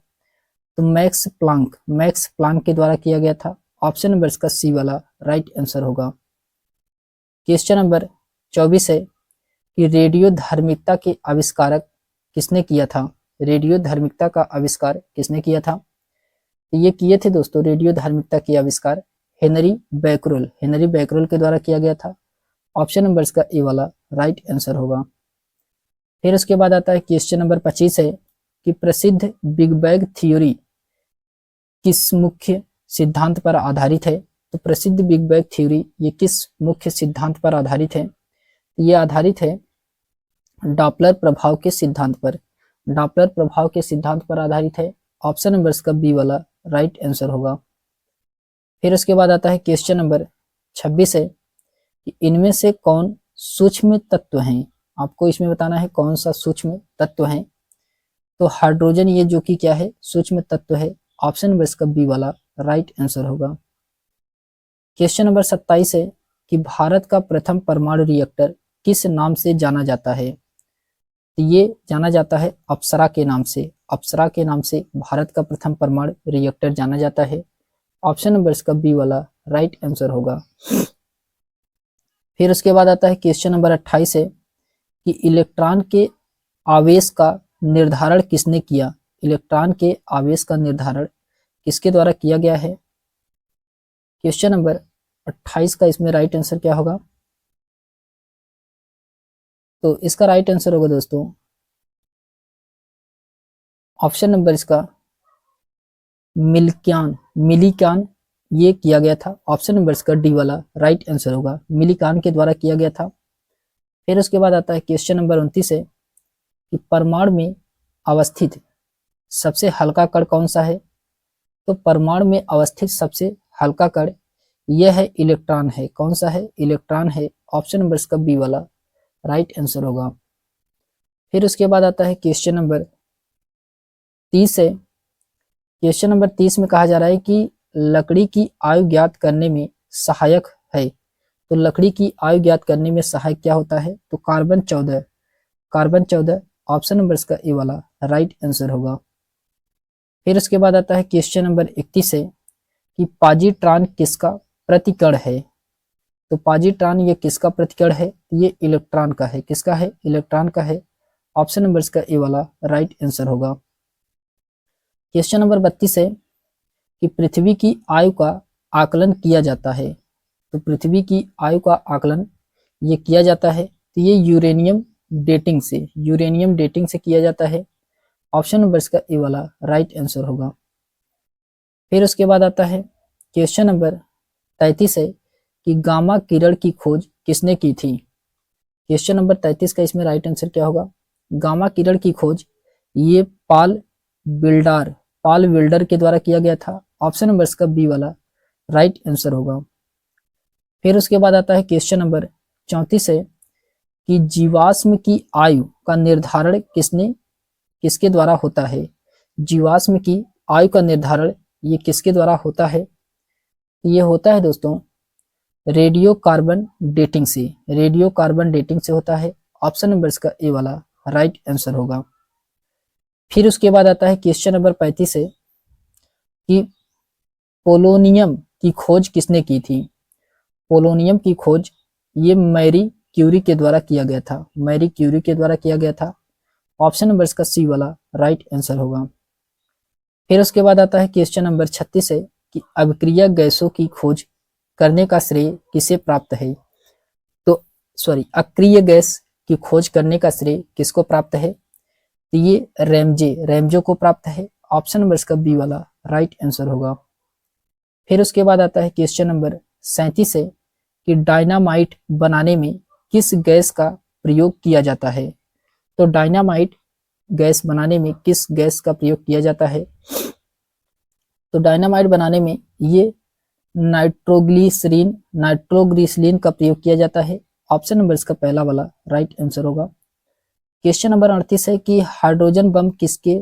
तो मैक्स प्लांक के द्वारा किया गया था। ऑप्शन नंबर इसका सी वाला राइट आंसर होगा। क्वेश्चन नंबर 24 है कि रेडियो धार्मिकता के आविष्कारक किसने किया था। रेडियो धार्मिकता का आविष्कार किसने किया था। तो ये किए थे दोस्तों रेडियो धार्मिकता के आविष्कार हेनरी बैकरोल के द्वारा किया गया था। ऑप्शन नंबर इसका ए वाला राइट आंसर होगा। फिर उसके बाद आता है क्वेश्चन नंबर 25 है कि प्रसिद्ध बिग बैंग थ्योरी किस मुख्य सिद्धांत पर आधारित है। तो प्रसिद्ध बिग बैंग थ्योरी ये किस मुख्य सिद्धांत पर आधारित है। ये आधारित है डॉपलर प्रभाव के सिद्धांत पर। डॉपलर प्रभाव के सिद्धांत पर आधारित है। ऑप्शन नंबर इसका बी वाला राइट आंसर होगा। फिर उसके बाद आता है क्वेश्चन नंबर 26 है कि इनमें से कौन सूक्ष्म तत्व हैं। आपको इसमें बताना है कौन सा सूक्ष्म तत्व है। तो हाइड्रोजन ये जो कि क्या है सूक्ष्म तत्व है। ऑप्शन नंबर इसका बी वाला राइट आंसर होगा। क्वेश्चन नंबर 27 है कि भारत का प्रथम परमाणु रिएक्टर किस नाम से जाना जाता है। तो ये जाना जाता है अप्सरा के नाम से। अप्सरा के नाम से भारत का प्रथम परमाणु रिएक्टर जाना जाता है। ऑप्शन नंबर इसका बी वाला राइट आंसर होगा। फिर उसके बाद आता है क्वेश्चन नंबर 28 है कि इलेक्ट्रॉन के आवेश का निर्धारण किसने किया। इलेक्ट्रॉन के आवेश का निर्धारण किसके द्वारा किया गया है। क्वेश्चन नंबर 28 का इसमें राइट आंसर क्या होगा। तो इसका राइट आंसर होगा दोस्तों ऑप्शन नंबर इसका मिलिकान ये किया गया था। ऑप्शन नंबर इसका डी वाला राइट आंसर होगा। मिलिकान के द्वारा किया गया था। फिर उसके बाद आता है क्वेश्चन नंबर 29 है कि परमाणु में अवस्थित सबसे हल्का कण कौन सा है। तो परमाणु में अवस्थित सबसे हल्का कण यह है इलेक्ट्रॉन है। कौन सा है इलेक्ट्रॉन है। ऑप्शन नंबर इसका बी वाला राइट आंसर होगा। फिर उसके बाद आता है क्वेश्चन नंबर 30 है। क्वेश्चन नंबर 30 में कहा जा रहा है कि लकड़ी की आयु ज्ञात करने में सहायक है। तो लकड़ी की आयु ज्ञात करने में सहायक क्या होता है। तो कार्बन 14 ऑप्शन नंबर इसका ए वाला राइट आंसर होगा। फिर उसके बाद आता है क्वेश्चन नंबर 31 है कि पॉजिट्रॉन किसका प्रतिकण है। तो पॉजिट्रॉन ये किसका प्रतिकण है। ये इलेक्ट्रॉन का है। किसका है इलेक्ट्रॉन का है। ऑप्शन नंबर इसका ए वाला राइट आंसर होगा। क्वेश्चन नंबर 32 है कि पृथ्वी की आयु का आकलन किया जाता है। तो पृथ्वी की आयु का आकलन ये किया जाता है। तो ये यूरेनियम डेटिंग से किया जाता है। ऑप्शन नंबर इसका ए वाला राइट आंसर होगा। फिर उसके बाद आता है क्वेश्चन नंबर 33 है कि गामा किरण की खोज किसने की थी। क्वेश्चन नंबर 33 का इसमें राइट आंसर क्या होगा। गामा किरण की खोज ये पाल विल्डर के द्वारा किया गया था। ऑप्शन नंबर इसका बी वाला राइट आंसर होगा। फिर उसके बाद आता है क्वेश्चन नंबर 34 है कि जीवाश्म की आयु का निर्धारण किसके द्वारा होता है। जीवाश्म की आयु का निर्धारण ये किसके द्वारा होता है। ये होता है दोस्तों रेडियो कार्बन डेटिंग से होता है। ऑप्शन नंबर इसका ए वाला राइट आंसर होगा। फिर उसके बाद आता है क्वेश्चन नंबर 35 है कि पोलोनियम की खोज किसने की थी। पोलोनियम की खोज ये मैरी क्यूरी के द्वारा किया गया था, मैरी क्यूरी के द्वारा किया गया था। ऑप्शन नंबर इसका सी वाला राइट आंसर होगा। फिर उसके बाद आता है क्वेश्चन नंबर 36 है कि अभिक्रिया गैसों की खोज करने का श्रेय किसे प्राप्त है। तो सॉरी, अक्रिय गैस की खोज करने का श्रेय किसको प्राप्त है, तो ये रैमजे को प्राप्त है। ऑप्शन नंबर इसका बी वाला राइट आंसर होगा। फिर उसके बाद आता है क्वेश्चन नंबर 37 है कि डायनामाइट बनाने में किस गैस का प्रयोग किया जाता है। तो डायनामाइट गैस बनाने में किस गैस का प्रयोग किया जाता है, तो डायनामाइट बनाने में ये नाइट्रोग्लिसरीन का प्रयोग किया जाता है। ऑप्शन नंबर इसका पहला वाला राइट आंसर होगा। क्वेश्चन नंबर 38 है कि हाइड्रोजन बम किसके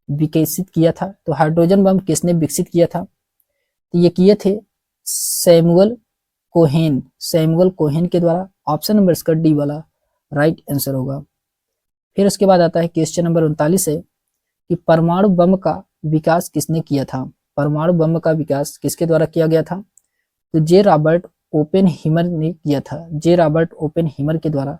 विकसित किया था। तो हाइड्रोजन बम किसने विकसित किया था, तो ये किए थे सैमुअल कोहेन के द्वारा। ऑप्शन नंबर इसका डी वाला राइट आंसर होगा। फिर उसके बाद आता है क्वेश्चन नंबर 39 है कि परमाणु बम का विकास किसने किया था। परमाणु बम का विकास किसके द्वारा किया गया था, तो जे रॉबर्ट ओपेनहीमर ने किया था, जे रॉबर्ट ओपेनहीमर के द्वारा